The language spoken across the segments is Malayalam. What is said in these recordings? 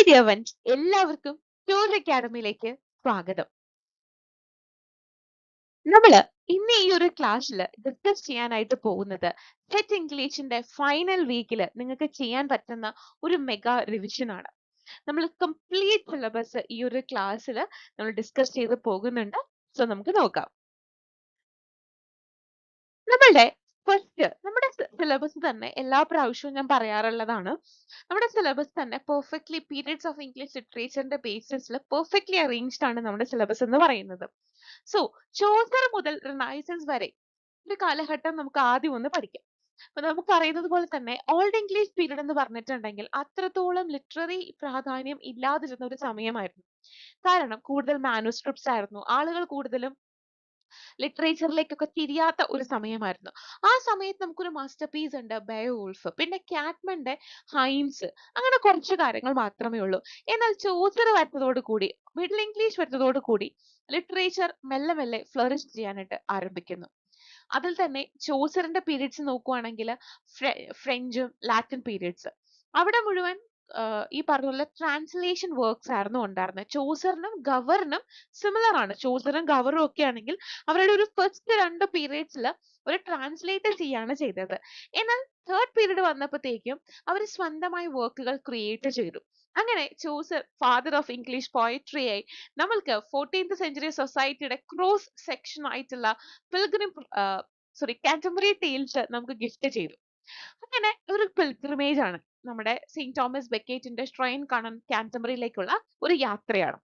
ഡിയർ വൺസ്, എല്ലാവർക്കും ടൂർ അക്കാഡമിയിലേക്ക് സ്വാഗതം. നമ്മള് ഇന്ന് ഈ ഒരു ക്ലാസ്സിൽ ഡിസ്കസ് ചെയ്യാനായിട്ട് പോകുന്നത് സെറ്റ് ഇംഗ്ലീഷിന്റെ ഫൈനൽ വീക്കിൽ നിങ്ങൾക്ക് ചെയ്യാൻ പറ്റുന്ന ഒരു മെഗാ റിവിഷൻ ആണ്. നമ്മൾ കംപ്ലീറ്റ് സിലബസ് ഈ ഒരു ക്ലാസ്സിൽ നമ്മൾ ഡിസ്കസ് ചെയ്ത് പോകുന്നുണ്ട്. സോ നമുക്ക് നോക്കാം. നമ്മളുടെ ഫസ്റ്റ് നമ്മുടെ സിലബസ് തന്നെ എല്ലാ പ്രാവശ്യവും ഞാൻ പറയാറുള്ളതാണ്. നമ്മുടെ സിലബസ് തന്നെ പെർഫെക്റ്റ്ലി പീരിയഡ്സ് ഓഫ് ഇംഗ്ലീഷ് ലിറ്ററേച്ചറിന്റെ ബേസിസിൽ പെർഫെക്റ്റ്ലി അറേഞ്ച്ഡ് ആണ് നമ്മുടെ സിലബസ് എന്ന് പറയുന്നത്. സോ ചോസർ മുതൽ റിനൈസൻസ് വരെ ഒരു കാലഘട്ടം നമുക്ക് ആദ്യം ഒന്ന് പഠിക്കാം. അപ്പൊ നമുക്ക് അറിയുന്നത് പോലെ തന്നെ ഓൾഡ് ഇംഗ്ലീഷ് പീരീഡ് എന്ന് പറഞ്ഞിട്ടുണ്ടെങ്കിൽ അത്രത്തോളം ലിറ്റററി പ്രാധാന്യം ഇല്ലാതിരുന്ന ഒരു സമയമായിരുന്നു. കാരണം കൂടുതൽ മാനുസ്ക്രിപ്റ്റ്സ് ആയിരുന്നു, ആളുകൾ കൂടുതലും ലിറ്ററേച്ചറിലേക്കൊക്കെ തിരിയാത്ത ഒരു സമയമായിരുന്നു. ആ സമയത്ത് നമുക്കൊരു മാസ്റ്റർ പീസ് ഉണ്ട്, ബെയർവൂൾഫ്, പിന്നെ കാറ്റ്മന്റെ ഹൈൻസ്, അങ്ങനെ കുറച്ച് കാര്യങ്ങൾ മാത്രമേ ഉള്ളൂ. എന്നാൽ ചോസർ വരുന്നതോട് കൂടി, മിഡിൽ ഇംഗ്ലീഷ് വരുന്നതോട് കൂടി ലിറ്ററേച്ചർ മെല്ലെ മെല്ലെ ഫ്ലറിഷ് ചെയ്യാനായിട്ട് ആരംഭിക്കുന്നു. അതിൽ തന്നെ ചോസറിന്റെ പീരീഡ്സ് നോക്കുവാണെങ്കിൽ ഫ്രഞ്ചും ലാറ്റിൻ പീരീഡ്സ്, അവിടെ മുഴുവൻ ഈ പറഞ്ഞ പോലെ ട്രാൻസ്ലേഷൻ വർക്ക്സ് ആയിരുന്നു ഉണ്ടായിരുന്നത്. ചോസറിനും ഗവറിനും സിമിലർ ആണ്. ചോസറും ഗവറും ഒക്കെ ആണെങ്കിൽ അവരുടെ ഒരു ഫസ്റ്റ് 2 പീരീഡ്സിൽ ഒരു ട്രാൻസ്ലേറ്റ് ചെയ്യാണ് ചെയ്തത്. എന്നാൽ തേർഡ് പീരീഡ് വന്നപ്പോഴത്തേക്കും അവർ സ്വന്തമായി വർക്കുകൾ ക്രിയേറ്റ് ചെയ്തു. അങ്ങനെ Chaucer father of English poetry ആയി നമ്മൾക്ക് 14th സെഞ്ചുറി സൊസൈറ്റിയുടെ ക്രോസ് സെക്ഷൻ ആയിട്ടുള്ള പിൽഗ്രിം കാന്റർബറി ടെയിൽസ് നമുക്ക് ഗിഫ്റ്റ് ചെയ്തു. അങ്ങനെ ഒരു പിൽഗ്രിമേജ് ആണ്, നമ്മുടെ സെയിന്റ് തോമസ് ബെക്കേറ്റിന്റെ ഷ്രൈൻ കാണാൻ കാന്റർബറിയിലേക്കുള്ള ഒരു യാത്രയാണ്.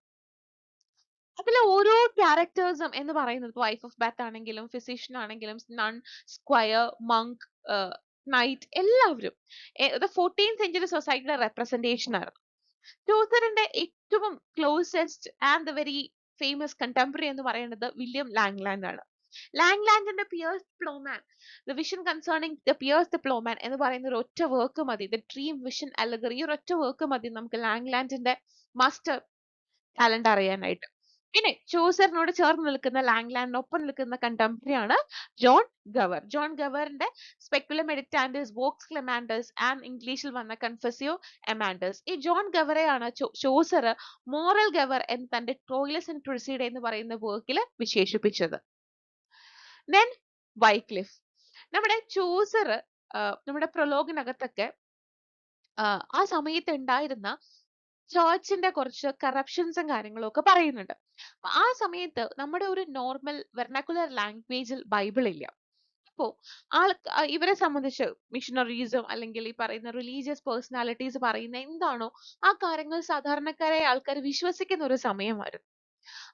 അതിലെ ഓരോ ക്യാരക്ടേഴ്സും എന്ന് പറയുന്നത് വൈഫ് ഓഫ് ബാത്ത് ആണെങ്കിലും ഫിസിഷ്യൻ ആണെങ്കിലും നൺ, സ്ക്വയർ, മങ്ക്, നൈറ്റ്, എല്ലാവരും 14th സെഞ്ചുറി സൊസൈറ്റിയുടെ റെപ്രസെന്റേഷൻ ആയിരുന്നു. ചോസറിന്റെ ഏറ്റവും closest and the very famous contemporary എന്ന് പറയുന്നത് വില്യം ലാംഗ്ലാൻഡ് ആണ്. ലാംഗ്ലാൻഡിന്റെ Piers the Ploughman, the vision concerning the Piers the Ploughman എന്ന് പറയുന്ന ഒരു ഒറ്റ വർക്ക് മതി, ദ ഡ്രീം വിഷൻ അലഗറി, ഈ ഒരു ഒറ്റ വർക്ക് മതി നമുക്ക് ലാംഗ്ലാൻഡിന്റെ മാസ്റ്റർ ടാലന്റ് അറിയാനായിട്ട്. പിന്നെ ചോസറിനോട് ചേർന്ന് നിൽക്കുന്ന, ലാംഗ്ലാൻഡിനൊപ്പം നിൽക്കുന്ന കണ്ടംപററി ആണ് ജോൺ ഗവർ. ജോൺ ഗവറിന്റെ Speculum Meditantis, Vox Clamantis and ഇംഗ്ലീഷിൽ വന്ന കൺഫെസിയോ എമാൻഡേഴ്സ്. ഈ ജോൺ ഗവറെയാണ് ചോസർ മോറൽ ഗവർ എന്ന് തന്റെ ടോയിലസ് ആൻഡ് ക്രുസൈഡ് എന്ന് പറയുന്ന വർക്കിൽ വിശേഷിപ്പിച്ചത്. Then Wycliffe. നമ്മുടെ ചോസർ നമ്മുടെ പ്രൊലോഗിനകത്തൊക്കെ ആ സമയത്ത് ഉണ്ടായിരുന്ന ചേർച്ചിന്റെ കുറച്ച് കറപ്ഷൻസും കാര്യങ്ങളും ഒക്കെ പറയുന്നുണ്ട്. ആ സമയത്ത് നമ്മുടെ ഒരു നോർമൽ വെർനാക്കുലർ ലാംഗ്വേജിൽ ബൈബിൾ ഇല്ല. അപ്പോ ഇവരെ സംബന്ധിച്ച് മിഷണറീസും അല്ലെങ്കിൽ ഈ പറയുന്ന റിലീജിയസ് പേഴ്സണാലിറ്റീസ് പറയുന്ന എന്താണോ ആ കാര്യങ്ങൾ സാധാരണക്കാരായ ആൾക്കാർ വിശ്വസിക്കുന്ന ഒരു സമയമായിരുന്നു.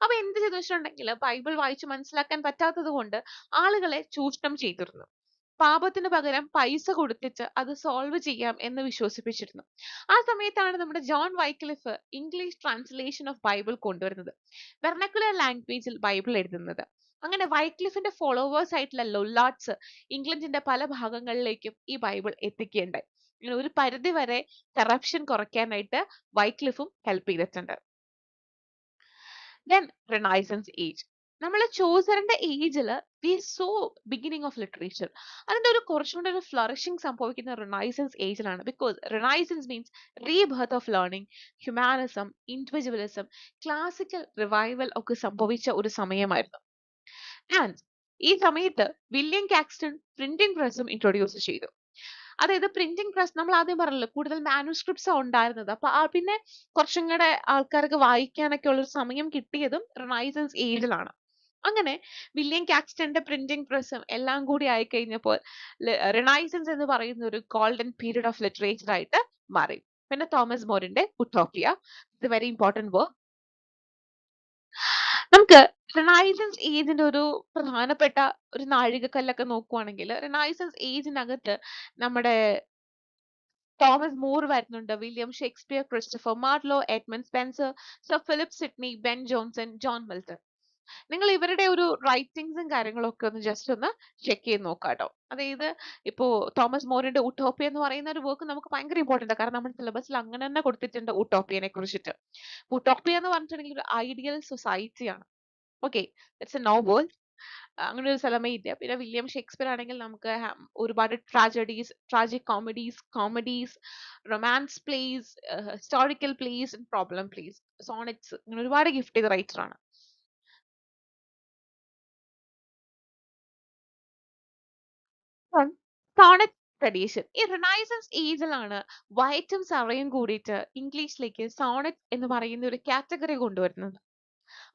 അപ്പൊ എന്ത് ചെയ്തു വെച്ചിട്ടുണ്ടെങ്കിൽ ബൈബിൾ വായിച്ച് മനസ്സിലാക്കാൻ പറ്റാത്തത് കൊണ്ട് ആളുകളെ ചൂഷണം ചെയ്തിരുന്നു. പാപത്തിന് പകരം പൈസ കൊടുത്തിട്ട് അത് സോൾവ് ചെയ്യാം എന്ന് വിശ്വസിപ്പിച്ചിരുന്നു. ആ സമയത്താണ് നമ്മുടെ John Wycliffe English translation of Bible കൊണ്ടുവരുന്നത്, വെർനാക്കുലർ ലാംഗ്വേജിൽ ബൈബിൾ എഴുതുന്നത്. അങ്ങനെ വൈക്ലിഫിന്റെ ഫോളോവേഴ്സ് ആയിട്ടുള്ള ലൊല്ലാർഡ്സ് ഇംഗ്ലണ്ടിന്റെ പല ഭാഗങ്ങളിലേക്കും ഈ ബൈബിൾ എത്തിക്കുകയുണ്ടായി. ഇങ്ങനെ ഒരു പരിധി വരെ കറപ്ഷൻ കുറയ്ക്കാനായിട്ട് വൈക്ലിഫും ഹെൽപ്പ് ചെയ്തിട്ടുണ്ട്. Then Renaissance age. നമ്മൾ ചോസറിന്റെ ഏജിൽ we saw beginning of literature. അതിന്റെ ഒരു കുറച്ചുകൂടെ ഒരു ഫ്ലറിഷിംഗ് സംഭവിക്കുന്ന റിനൈസൻസ് ഏജിലാണ്. Because Renaissance means rebirth of learning, humanism, individualism, classical revival ഒക്കെ സംഭവിച്ച ഒരു സമയമായിരുന്നു. ആൻഡ് ഈ സമയത്ത് വില്യം കാക്സ്റ്റൺ പ്രിന്റിംഗ് പ്രസ്സും ഇൻട്രൊഡ്യൂസ് ചെയ്തു. അതായത് പ്രിന്റിംഗ് പ്രസ് നമ്മൾ ആദ്യം പറഞ്ഞല്ലോ, കൂടുതൽ മാനുസ്ക്രിപ്റ്റ്സ് ഉണ്ടായിരുന്നത്. അപ്പൊ പിന്നെ കുറച്ചും കൂടെ ആൾക്കാർക്ക് വായിക്കാനൊക്കെ ഉള്ള ഒരു സമയം കിട്ടിയതും റിനൈസൻസ് ഏജിലാണ്. അങ്ങനെ വില്യം കാക്സ്റ്റന്റെ പ്രിന്റിംഗ് പ്രസ്സും എല്ലാം കൂടി ആയി കഴിഞ്ഞപ്പോൾ റിനൈസൻസ് എന്ന് പറയുന്ന ഒരു ഗോൾഡൻ പീരീഡ് ഓഫ് ലിറ്ററേച്ചർ ആയിട്ട് മാറി. പിന്നെ തോമസ് മോറിന്റെ ഉട്ടോപ്പിയ, ഇത് വെരി ഇമ്പോർട്ടന്റ് വർക്ക്. നമുക്ക് റിനൈസൻസ് ഏജിന്റെ ഒരു പ്രധാനപ്പെട്ട ഒരു നാഴികക്കല്ലൊക്കെ നോക്കുവാണെങ്കിൽ റിനൈസൻസ് ഏജിനകത്ത് നമ്മുടെ തോമസ് മൂർ വരുന്നുണ്ട്, William Shakespeare, Christopher Marlow, Edmund Spencer, sir Philip Sydney, Ben Johnson, John Milton. നിങ്ങൾ ഇവരുടെ ഒരു റൈറ്റിംഗ്സും കാര്യങ്ങളൊക്കെ ഒന്ന് ജസ്റ്റ് ഒന്ന് ചെക്ക് ചെയ്ത് നോക്കാട്ടോ. അതായത് ഇപ്പോ തോമസ് മോറിന്റെ ഉട്ടോപ്പിയ എന്ന് പറയുന്ന ഒരു വർക്ക് നമുക്ക് ഭയങ്കര ഇമ്പോർട്ടന്റ്, കാരണം നമ്മുടെ സിലബസിൽ അങ്ങനെ തന്നെ കൊടുത്തിട്ടുണ്ട് ഉട്ടോപ്പിയനെ കുറിച്ചിട്ട്. ഉട്ടോപ്പിയ എന്ന് പറഞ്ഞിട്ടുണ്ടെങ്കിൽ ഒരു ഐഡിയൽ സൊസൈറ്റിയാണ്. ഓക്കെ, ഇറ്റ്സ് എ നോവൽ അങ്ങനെ ഒരു സ്ഥലമേ ഇല്ല. പിന്നെ വില്യം ഷേക്സ്പിയർ ആണെങ്കിൽ നമുക്ക് ഒരുപാട് tragedies, tragic comedies, romance place, historical place, problem place, sonnets, ഇങ്ങനെ ഒരുപാട് ഗിഫ്റ്റ് ചെയ്ത റൈറ്റർ ആണ്. സോണറ്റ് ട്രഡീഷൻ ഈ റിനൈസൻസ് ഏജിലാണ് വൈറ്റും സറയും കൂടിയിട്ട് ഇംഗ്ലീഷിലേക്ക് സോണറ്റ് എന്ന് പറയുന്ന ഒരു കാറ്റഗറി കൊണ്ടുവരുന്നത്.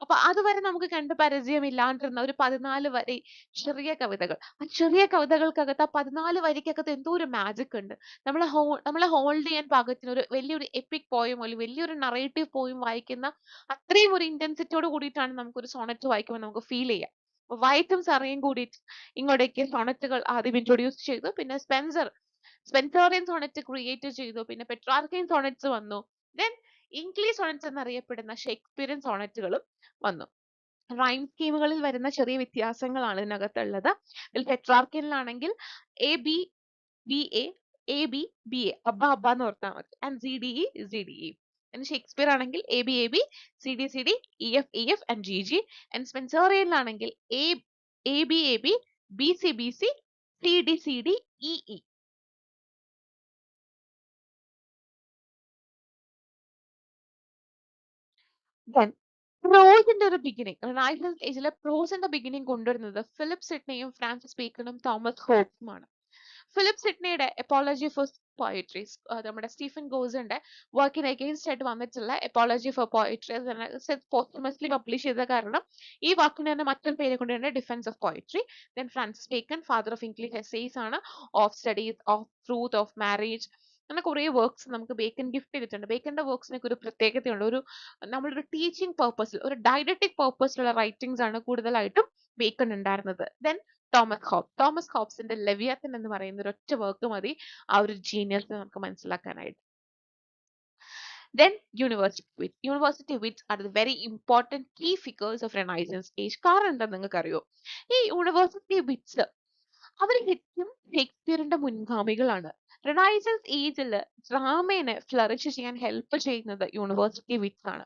അപ്പൊ അതുവരെ നമുക്ക് കണ്ട് പരിചയമില്ലാണ്ടിരുന്ന ഒരു 14 വരി ചെറിയ കവിതകൾ. ആ ചെറിയ കവിതകൾക്കകത്ത് ആ 14 വരിക്കകത്ത് എന്തോ ഒരു മാജിക് ഉണ്ട്. നമ്മളെ ഹോൾഡ് ചെയ്യാൻ പാകത്തിന് ഒരു വലിയൊരു എപ്പിക് പോയം അല്ലെങ്കിൽ വലിയൊരു നറേറ്റീവ് പോയം വായിക്കുന്ന അത്രയും ഒരു ഇന്റൻസിറ്റിയോട് കൂടിയിട്ടാണ് നമുക്കൊരു സോണറ്റ് വായിക്കുമ്പോൾ നമുക്ക് ഫീൽ ചെയ്യാം. വൈറ്റും സറയും കൂടിയിട്ട് ഇങ്ങോട്ടേക്ക് സോണറ്റുകൾ ആദ്യം ഇൻട്രൊഡ്യൂസ് ചെയ്തു. പിന്നെ സ്പെൻസറിയൻ സോണറ്റ് ക്രിയേറ്റ് ചെയ്തു. പിന്നെ പെട്രാർക്കൻ സോണറ്റ്സ് വന്നു. ദെൻ ഇംഗ്ലീഷ് സോണറ്റ്സ് എന്നറിയപ്പെടുന്ന ഷേക്സ്പിയൻ സോണറ്റുകളും വന്നു. റൈം സ്കീമുകളിൽ വരുന്ന ചെറിയ വ്യത്യാസങ്ങളാണ് ഇതിനകത്തുള്ളത്. ഇതിൽ പെട്രാർക്കനിലാണെങ്കിൽ എ ബി ബി എ അബ്ബ അബ്ബ എന്ന് ഓർത്താൽ മതി. And C D E. Shakespeare ആണെങ്കിൽ A B C D E F and G. And സ്പെൻസറിയനിലാണെങ്കിൽ A B C C D E. Then പ്രോസിന്റെ ഒരു ബിഗിനിങ് റിനൈസൻസ് ഏജിലെ പ്രോസിന്റെ ബിഗിനിങ് കൊണ്ടുവരുന്നത് ഫിലിപ്പ് സിഡ്നിയും ഫ്രാൻസിസ് ബേക്കണും തോമസ് ഹോബ്സുമാണ്. ഫിലിപ്പ് സിഡ്നിയുടെ എപ്പോളജി ഫോർ പോയട്രി, നമ്മുടെ സ്റ്റീഫൻ ഗോസിന്റെ വർക്കിന് അഗെയിൻസ്റ്റ് ആയിട്ട് വന്നിട്ടുള്ള apology for poetry posthumously publish ചെയ്ത കാരണം ഈ വാക്കിന് തന്നെ മറ്റൊരു പേര് കൊണ്ട് തന്നെ defence of poetry. Then Francis Bacon father of English essays ആണ്, of studies, of truth, of marriage, അങ്ങനെ കുറെ വർക്ക്സ് നമുക്ക് ബേക്കൺ ഗിഫ്റ്റ് ചെയ്തിട്ടുണ്ട്. ബേക്കന്റെ വർക്ക്സിനൊക്കെ ഒരു പ്രത്യേകതയുണ്ട്. നമ്മളൊരു ടീച്ചിങ് പർപ്പസിൽ, ഒരു ഡൈഡക്റ്റിക് പർപ്പസിലുള്ള റൈറ്റിംഗ്സ് ആണ് കൂടുതലായിട്ടും ബേക്കൺ ഉണ്ടായിരുന്നത്. ദെൻ തോമസ് ഹോബ്സിന്റെ ലെവിയത്തൻ എന്ന് പറയുന്ന ഒരു ഒറ്റ വർക്ക് മതി ആ ഒരു ജീനിയസ് നമുക്ക് മനസ്സിലാക്കാനായിട്ട്. Then University wits are the very important key figures of Renaissance age. കാരണം എന്താ നിങ്ങൾക്ക് അറിയോ? ഈ യൂണിവേഴ്സിറ്റി വിറ്റ്സ് അവർ ശരിക്കും ഷേക്സ്പിയറിന്റെ മുൻഗാമികളാണ്. റിനൈസൻസ് ഏജിൽ ഡ്രാമേനെ ഫ്ലറിഷ് ചെയ്യാൻ ഹെൽപ്പ് ചെയ്യുന്നത് യൂണിവേഴ്സിറ്റി വിറ്റ്സ് ആണ്.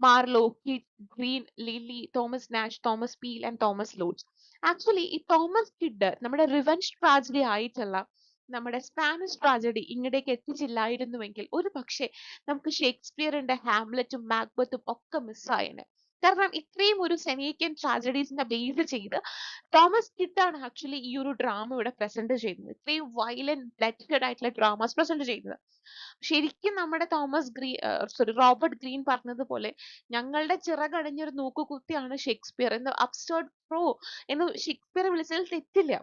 Marlowe, Kyd, Greene, Lyly, Thomas Nashe, Thomas Peele and Thomas Lodge. Actually ഈ തോമസ് കിഡ് നമ്മുടെ റിവെഞ്ച് ട്രാജഡി ആയിട്ടുള്ള നമ്മുടെ സ്പാനിഷ് ട്രാജഡി ഇങ്ങടേക്ക് എത്തിച്ചില്ലായിരുന്നുവെങ്കിൽ ഒരു പക്ഷേ നമുക്ക് ഷേക്സ്പിയറിന്റെ ഹാംലെറ്റും മാക്ബത്തും ഒക്കെ മിസ്സായേനെ. കാരണം ഇത്രയും ഒരു സെനീക്കൻ ട്രാജഡീസിനെ ബേസ് ചെയ്ത് തോമസ് കിഡ് ആണ് ആക്ച്വലി ഈ ഒരു ഡ്രാമ ഇവിടെ പ്രസന്റ് ചെയ്യുന്നത്. ഇത്രയും വയലന്റ് ബ്ലഡ്ഷെഡ് ആയിട്ടുള്ള ഡ്രാമാസ് പ്രസന്റ് ചെയ്യുന്നത്. ശരിക്കും നമ്മുടെ റോബർട്ട് ഗ്രീൻ പറഞ്ഞതുപോലെ ഞങ്ങളുടെ ചിറകടഞ്ഞൊരു നോക്കുകുത്തിയാണ് ഷേക്സ്പിയർ എന്ന് അബ്സേർഡ് പ്രോ എന്ന് ഷേക്സ്പിയർ വിളിച്ചതിൽ തെറ്റില്ല.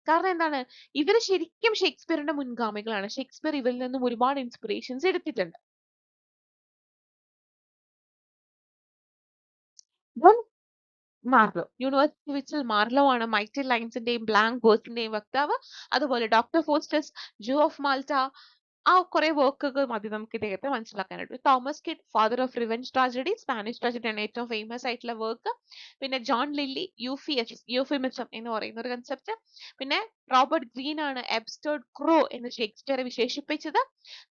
കാരണം എന്താണ്, ഇവര് ശരിക്കും ഷേക്സ്പിയറിന്റെ മുൻഗാമികളാണ്. ഷേക്സ്പിയർ ഇവരിൽ നിന്നും ഒരുപാട് ഇൻസ്പിറേഷൻസ് എടുത്തിട്ടുണ്ട്. മാർലോ യൂണിവേഴ്സിറ്റി വിച്ചിൽ മാർലോ ആണ് മൈറ്റി ലൈൻസിന്റെയും ബ്ലാങ്ക് വേഴ്സിന്റെയും വക്താവ്. അതുപോലെ doctor Faustus, Jew of Malta, ആ കുറെ വർക്കുകൾ മതി നമുക്ക് ഇദ്ദേഹത്തെ മനസ്സിലാക്കാനായിട്ട്. Thomas Kyd father of revenge tragedy, Spanish ട്രാജഡിയാണ് ഏറ്റവും ഫേമസ് ആയിട്ടുള്ള വർക്ക്. പിന്നെ ജോൺ ലില്ലി യൂഫിമിസം എന്ന് പറയുന്ന ഒരു കൺസെപ്റ്റ്. പിന്നെ റോബർട്ട് ഗ്രീൻ ആണ് എബ്സ്റ്റേർഡ് ക്രോ എന്ന് ഷേക്സ്പിയറെ വിശേഷിപ്പിച്ചത്.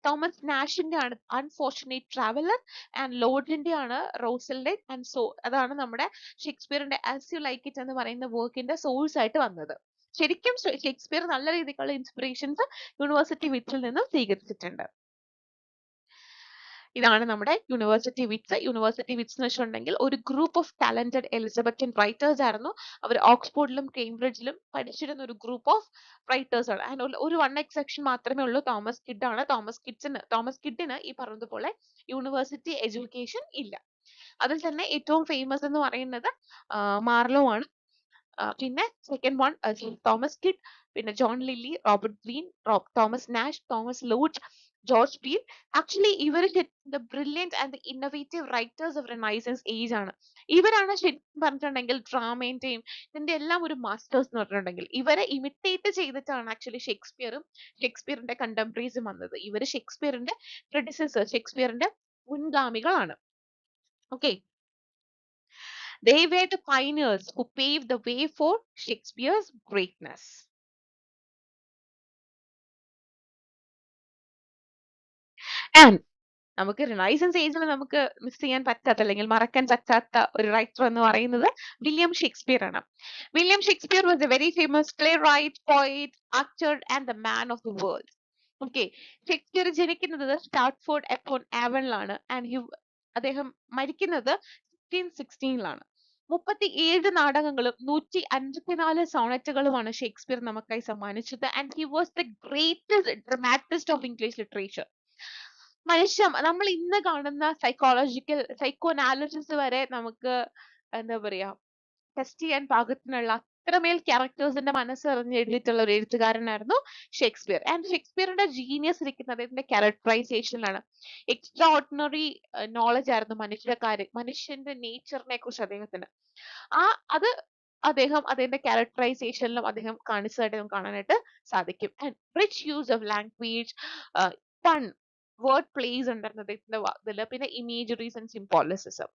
തോമസ് നാഷിന്റെ ആണ് അൺഫോർച്ചുനേറ്റ് ട്രാവലർ. ആൻഡ് ലോർഡിന്റെ ആണ് റോസൽഡ് ആൻഡ് സോ. അതാണ് നമ്മുടെ ഷേക്സ്പിയറിന്റെ ആസ് യു ലൈക്ക് ഇറ്റ് എന്ന് പറയുന്ന വർക്കിന്റെ സോഴ്സ് ആയിട്ട് വന്നത്. ശരിക്കും ഷേക്സ്പിയർ നല്ല രീതിക്കുള്ള ഇൻസ്പിറേഷൻസ് യൂണിവേഴ്സിറ്റി വിറ്റ്സിൽ നിന്നും സ്വീകരിച്ചിട്ടുണ്ട്. ഇതാണ് നമ്മുടെ യൂണിവേഴ്സിറ്റി വിറ്റ്സ്. യൂണിവേഴ്സിറ്റി വിറ്റ്സ് എന്ന് വെച്ചിട്ടുണ്ടെങ്കിൽ ഒരു group of talented Elizabethan writers ആയിരുന്നു. അവർ ഓക്സ്ഫോർഡിലും കേംബ്രിഡ്ജിലും പഠിച്ചിരുന്ന ഒരു ഗ്രൂപ്പ് ഓഫ് റൈറ്റേഴ്സ് ആണ്. അതിന് ഒരു വൺ എക്സെപ്ഷൻ മാത്രമേ ഉള്ളൂ, തോമസ് കിഡ് ആണ്. തോമസ് കിഡിന് ഈ പറഞ്ഞതുപോലെ യൂണിവേഴ്സിറ്റി എഡ്യൂക്കേഷൻ ഇല്ല. അതിൽ തന്നെ ഏറ്റവും ഫേമസ് എന്ന് പറയുന്നത് മാർലോ ആണ്. പിന്നെ സെക്കൻഡ് വൺ തോമസ് കിഡ്, പിന്നെ John Lyly, Robert Greene, Thomas Nashe, Thomas Lodge, George Peele. Actually ഇവർ the brilliant and the innovative writers of Renaissance age ആണ്. ഇവരാണ് ശരിക്കും പറഞ്ഞിട്ടുണ്ടെങ്കിൽ ഡ്രാമേന്റെയും ഇതിന്റെ എല്ലാം ഒരു മാസ്റ്റേഴ്സ് എന്ന് പറഞ്ഞിട്ടുണ്ടെങ്കിൽ. ഇവരെ ഇമിറ്റേറ്റ് ചെയ്തിട്ടാണ് ആക്ച്വലി ഷേക്സ്പിയറിന്റെ കണ്ടംപററീസും വന്നത്. ഇവര് ഷേക്സ്പിയറിന്റെ ഷേക്സ്പിയറിന്റെ മുൻഗാമികളാണ്. Okay, they were the pioneers who paved the way for Shakespeare's greatness. And നമുക്ക് റിനൈസൻസ് ഏജിൽ നമുക്ക് മിസ് ചെയ്യാൻ പറ്റാത്ത അല്ലെങ്കിൽ മറക്കാൻ പറ്റാത്ത ഒരു റൈറ്റർ എന്ന് പറയുന്നത് വില്യം ഷേക്സ്പിയർ ആണ്. William Shakespeare was a very famous playwright, poet, actor and the man of the world. Okay, Shakespeare ജനിക്കുന്നത് സ്റ്റാർട്ട്ഫോർഡ് അപ്പോൺ ആവണിലാണ് ആൻഡ് അദ്ദേഹം മരിക്കുന്നത് 1616 37 നാടകങ്ങളും 154 സോണറ്റുകളുമാണ് ഷേക്സ്പിയർ നമുക്കായി സമ്മാനിച്ചത്. And he was the greatest dramatist of English literature. നമ്മൾ ഇന്ന് കാണുന്ന സൈക്കോ അനാലിസിസ് വരെ നമുക്ക് എന്താ പറയാ ടെസ്റ്റ് ചെയ്യാൻ പാകത്തിനുള്ള അത്രമേൽ ക്യാരക്ടേഴ്സിന്റെ മനസ്സറിഞ്ഞ് എഴുതിയിട്ടുള്ള ഒരു എഴുത്തുകാരനായിരുന്നു ഷേക്സ്പിയർ. ആൻഡ് ഷേക്സ്പിയറിന്റെ ജീനിയസ് ഇരിക്കുന്നത് അദ്ദേഹത്തിന്റെ ക്യാരക്ടറൈസേഷനിലാണ്. എക്സ്ട്രാ ഓർഡിനറി നോളജ് ആയിരുന്നു മനുഷ്യന്റെ നേച്ചറിനെ കുറിച്ച് അദ്ദേഹത്തിന്. അത് അദ്ദേഹം അതിന്റെ ക്യാരക്ടറൈസേഷനിലും അദ്ദേഹം കാണിച്ചതായിട്ട് നമുക്ക് കാണാനായിട്ട് സാധിക്കും. And rich use of language, fun word place ഉണ്ടായിരുന്നു അദ്ദേഹത്തിന്റെ ഇതില്. പിന്നെ ഇമേജറീസ് ആൻഡ് സിംബോളിസിസം.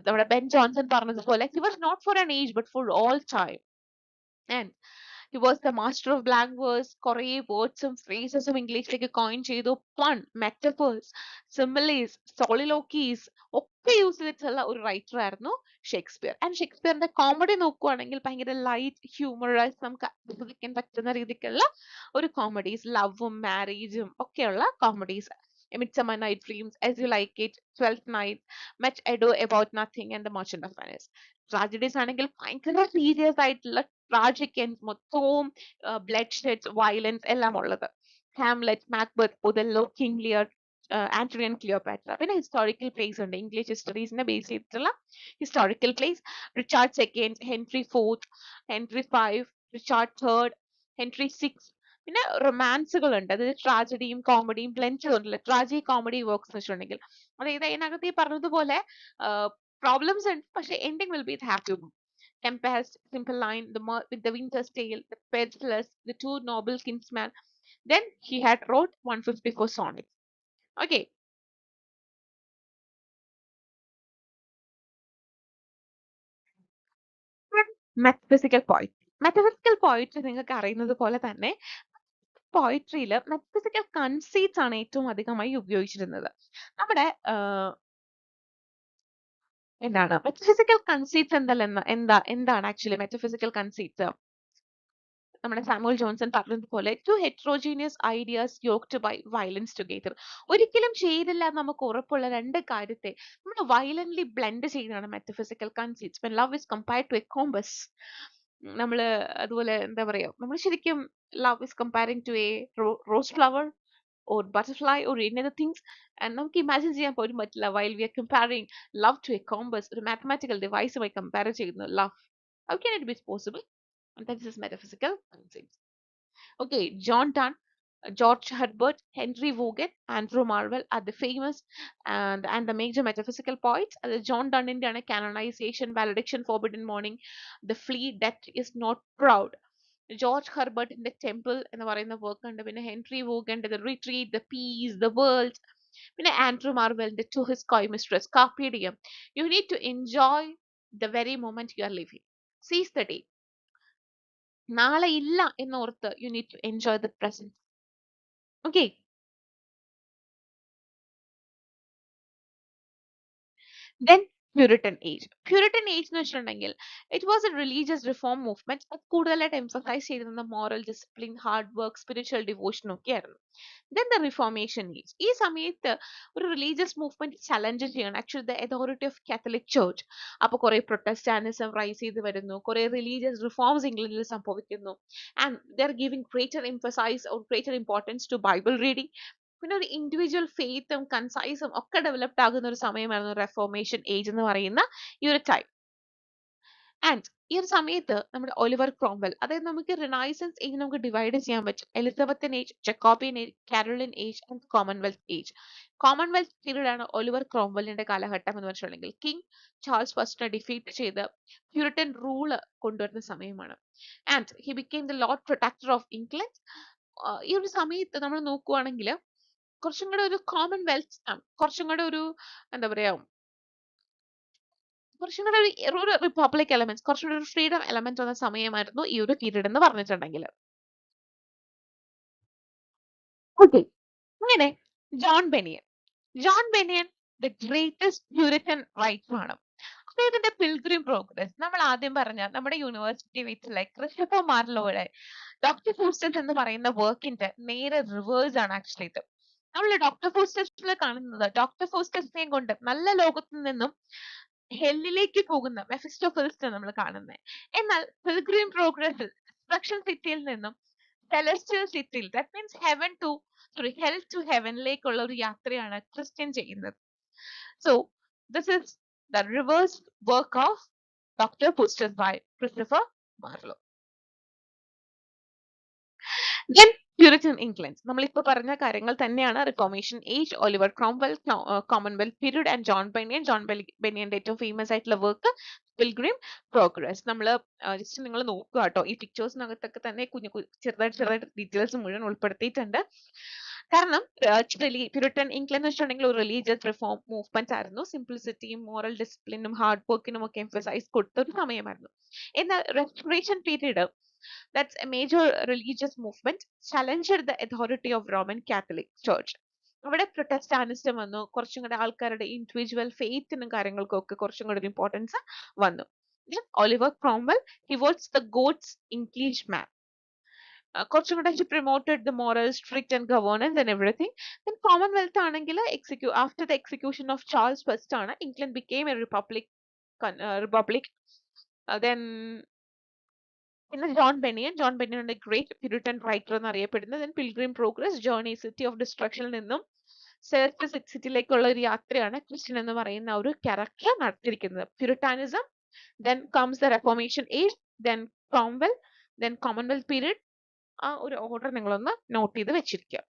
നമ്മുടെ ബെൻ ജോൺസൺ പറഞ്ഞതുപോലെ he was not for an age but for all time. And he was the master of blank verse. കുറേ വേർഡ്സും ഫ്രേസസും ഇംഗ്ലീഷിലേക്ക് കോയിൻ ചെയ്തു. പൺ, മെറ്റഫേഴ്സ്, സിമിലീസ്, സോളിലോക്കീസ് ഒക്കെ യൂസ് ചെയ്തിട്ടുള്ള ഒരു റൈറ്റർ ആയിരുന്നു ഷേക്സ്പിയർ. ആൻഡ് ഷേക്സ്പിയറിന്റെ കോമഡി നോക്കുവാണെങ്കിൽ ഭയങ്കര ലൈറ്റ് ഹ്യൂമറസ്, നമുക്ക് ആസ്വദിക്കാൻ പറ്റുന്ന രീതിക്കുള്ള ഒരു കോമഡീസ്, ലവും മാരേജും ഒക്കെയുള്ള comedies. A Midsummer Night Dreams, As You Like It, Twelfth Night, Much Ado About Nothing and The Merchant of Venice. Tragedies ആണെങ്കിൽ ഭയങ്കര സീരിയസ് ആയിട്ടുള്ള ട്രാജിക് എൻഡ്, മൊത്തവും ബ്ലഡ് ഷെഡ്, വയലൻസ് എല്ലാം ഉള്ളത്. Hamlet, Macbeth, Othello, King Lear, Antony and Cleopatra. പിന്നെ ഹിസ്റ്റോറിക്കൽ പ്ലേസ് ഉണ്ട്, ഇംഗ്ലീഷ് ഹിസ്റ്ററീസിനെ ബേസ് ചെയ്തിട്ടുള്ള historical plays. Richard second, Henry fourth, Henry five, Richard third, Henry six. പിന്നെ റൊമാൻസുകൾ ഉണ്ട്, അതായത് ട്രാജഡിയും കോമഡിയും ബ്ലെൻഡ് ഉണ്ടല്ലോ, ട്രാജഡി കോമഡി വർക്ക്സ് എന്ന് വെച്ചിട്ടുണ്ടെങ്കിൽ. അതായത് അതിനകത്ത് ഈ പറഞ്ഞതുപോലെ പ്രോബ്ലംസ് ഉണ്ട്, പക്ഷെ ending will be happy. Tempest, Simpeline, with the Winter's Tale, the Peddlers, the Two Noble Kinsmen. Then he had wrote 154 sonnets. Okay. Metaphysical poetry. Metaphysical poetry നിങ്ങൾക്ക് അറിയുന്നത് പോലെ തന്നെ പോയിട്രിയിൽ മെറ്റഫിസിക്കൽ കൺസീറ്റ്സ് ആണ് ഏറ്റവും അധികമായി ഉപയോഗിച്ചിരുന്നത്. നമ്മുടെ എന്താണ് മെറ്റഫിസിക്കൽ കൺസീറ്റ്സ് എന്താണ് ആക്ച്വലി മെറ്റഫിസിക്കൽ കൺസീറ്റ്സ്? നമ്മുടെ സാമുവൽ ജോൺസൺ പറഞ്ഞതുപോലെ two heterogeneous ideas yoked by violence together. ഒരിക്കലും ചേരില്ല എന്ന് നമുക്ക് ഉറപ്പുള്ള രണ്ട് കാര്യത്തെ നമ്മൾ വയലന്റ്ലി ബ്ലെൻഡ് ചെയ്യുന്നതാണ് metaphysical conceits. When love is compared to a compass. നമ്മള് അതുപോലെ എന്താ പറയാ, നമ്മൾ ശരിക്കും love is comparing to a rose flower or butterfly or any other things, and നമുക്ക് ഇമാജിൻ ചെയ്യാൻ പോലും പറ്റില്ല while we are comparing love to a compass, ഒരു mathematical device ആയി കമ്പയർ ചെയ്യുന്നു love. How can it be possible? And that is metaphysical concepts. Okay, John Donne, George Herbert, Henry Vaughan, Andrew Marvell are the famous and the major metaphysical poets. John Donne in the canonization, valediction, forbidden mourning, the flea, death is not proud. George ഹെർബർട്ടിന്റെ ടെമ്പിൾ എന്ന് പറയുന്ന വർക്ക് ഉണ്ട്. പിന്നെ ഹെൻറി വോഗന്റെ the retreat, the peace, the world. പിന്നെ ആൻഡ്രൂ മാർവെലിന്റെ to his coy mistress, carpe diem. You need to enjoy the very moment you are living. Seize the day. നാളെ ഇല്ല എന്നോർത്ത് you need to enjoy the present. Okay. Then Puritan Age. Puritan Age എന്ന് വെച്ചിട്ടുണ്ടെങ്കിൽ it was a religious reform movement. അത് കൂടുതലായിട്ട് എംഫസൈസ് ചെയ്തിരുന്ന moral discipline, hard work, spiritual devotion ഒക്കെ ആയിരുന്നു. Then the reformation age. ഈ സമയത്ത് ഒരു റിലീജിയസ് മൂവ്മെന്റ് ചലഞ്ച് ചെയ്യണം actually the authority of Catholic church. അപ്പൊ കുറെ പ്രൊട്ടസ്റ്റാനിസം റൈസ് ചെയ്ത് വരുന്നു, കുറെ റിലീജിയസ് റിഫോംസ് ഇംഗ്ലണ്ടിൽ സംഭവിക്കുന്നു. And they're giving greater emphasise or greater importance to Bible reading. പിന്നെ ഒരു ഇൻഡിവിജ്വൽ ഫെയ്ത്തും കൺസൈസും ഒക്കെ ഡെവലപ്ഡ് ആകുന്ന ഒരു സമയമായിരുന്നു റെഫോർമേഷൻ ഏജ് എന്ന് പറയുന്ന ഈ ഒരു ടൈം. ആൻഡ് ഈ ഒരു സമയത്ത് നമ്മുടെ ഒലിവർ ക്രോംവെൽ, അതായത് നമുക്ക് റിനൈസൻസ് ഏജ് നമുക്ക് ഡിവൈഡ് ചെയ്യാൻ പറ്റും. Elizabethan age, Jacobean age, Caroline age and Commonwealth age. Commonwealth period ആണ് ഒലിവർ ക്രോംവെലിന്റെ കാലഘട്ടം എന്ന് വെച്ചിട്ടുണ്ടെങ്കിൽ കിങ് ചാൾസ് ഫസ്റ്റിനെ ഡിഫീറ്റ് ചെയ്ത് പ്യൂരിറ്റൻ റൂള് കൊണ്ടുവരുന്ന സമയമാണ്. And he became the lord protector of England. ഈ ഒരു സമയത്ത് നമ്മൾ നോക്കുവാണെങ്കിൽ കുറച്ചും കൂടെ ഒരു കോമൺവെൽത്ത്, കുറച്ചും കൂടെ ഒരു എന്താ പറയാ, കുറച്ചും കൂടെ ഒരു റിപ്പബ്ലിക് എലമെന്റ്സ്, കുറച്ചും കൂടെ ഒരു ഫ്രീഡം എലമെന്റ് വന്ന സമയമായിരുന്നു ഈ ഒരു പീരീഡ് എന്ന് പറഞ്ഞിട്ടുണ്ടെങ്കിൽ. ഓക്കെ. അങ്ങനെ John Bunyan. John banyan the greatest Puritan writer ആണ്. അദ്ദേഹത്തിന്റെ പിൽഗ്രിം പ്രോഗ്രസ് നമ്മൾ ആദ്യം പറഞ്ഞ നമ്മുടെ യൂണിവേഴ്സിറ്റി വെച്ചിലെ ക്രിസ്റ്റഫർ മാർലോയുടെ ഡോക്ടർ ഫൂസ്റ്റസ് എന്ന് പറയുന്ന വർക്കിന്റെ നേരെ റിവേഴ്സ് ആണ് ആക്ച്വലി ഇത്. നമ്മൾ ഡോക്ടർ ഫൂസ്റ്റസിൽ കാണുന്നത് ഡോക്ടർ ഫൂസ്റ്റസിനെയും കൊണ്ട് നല്ല ലോകത്തു നിന്നും ഹെല്ലിലേക്ക് പോകുന്ന മെഫിസ്റ്റോഫിൽസ് നമ്മൾ കാണുന്നത്. എന്നാൽ പിൽഗ്രിം പ്രോഗ്രസിൽ ഡിസ്ട്രക്ഷൻ സിറ്റിയിൽ നിന്നും സെലസ്റ്റിയൽ സിറ്റിയിൽ that means heaven to hell to ഹെവനിലേക്കുള്ള ഒരു യാത്രയാണ് ക്രിസ്ത്യൻ ചെയ്യുന്നത്. So this is the reverse work of Doctor Faustus by Christopher Marlowe. Then Puritan England. നമ്മളിപ്പോ പറഞ്ഞ കാര്യങ്ങൾ തന്നെയാണ് reformation age, Oliver Cromwell, commonwealth period and John Bunyan. John ബെനിയന്റെ ഏറ്റവും ഫേമസ് ആയിട്ടുള്ള വർക്ക് പിൽഗ്രിം പ്രോഗ്രസ്. നമ്മൾ ജസ്റ്റ് നിങ്ങൾ നോക്കുക കേട്ടോ, ഈ പിക്ചേഴ്സിനകത്തൊക്കെ തന്നെ കുഞ്ഞു ചെറുതായിട്ട് ഡീറ്റെയിൽസ് മുഴുവൻ ഉൾപ്പെടുത്തിയിട്ടുണ്ട്. കാരണം പ്യൂരിറ്റൻ ഇംഗ്ലണ്ട് എന്ന് വെച്ചിട്ടുണ്ടെങ്കിൽ ഒരു റിലീജിയസ് റിഫോം മൂവ്മെന്റ് ആയിരുന്നു. സിംപ്ലിസിറ്റിയും മോറൽ ഡിസിപ്ലിനും ഹാർഡ് വർക്കിനും ഒക്കെ എംഫസൈസ് കൊടുത്ത ഒരു സമയമായിരുന്നു. എന്നാൽ restoration period, that's a major religious movement, challenged the authority of Roman Catholic Church. അവിടെ പ്രൊട്ടസ്റ്റാനിസം വന്നു, കുറച്ചും കൂടെ ആൾക്കാരുടെ ഇൻഡിവിജ്വൽ ഫെയ്ത്തിനും കാര്യങ്ങൾക്കും ഒക്കെ കുറച്ചും കൂടെ ഇമ്പോർട്ടൻസ് വന്നു. Oliver Cromwell, he was the God's English man. കുറച്ചും കൂടെ he promoted the moral, strict and governance and everything. Then Commonwealth ആണെങ്കിൽ after the execution of Charles I ആണ് England became a republic. Then പിന്നെ John Bunyan great Puritan writer എന്നറിയപ്പെടുന്നത്. Then pilgrim progress, journey city of ഡിസ്ട്രക്ഷനിൽ നിന്നും സെലസ്റ്റിയൽ സിറ്റിയിലേക്കുള്ള ഒരു യാത്രയാണ് ക്രിസ്ത്യൻ എന്ന് പറയുന്ന ഒരു ക്യാരക്ടർ നടത്തിയിരിക്കുന്നത്. Puritanism, then comes the reformation age, then Cromwell, then commonwealth period. ആ ഒരു ഓർഡർ നിങ്ങളൊന്ന് നോട്ട് ചെയ്ത് വെച്ചിരിക്കുക.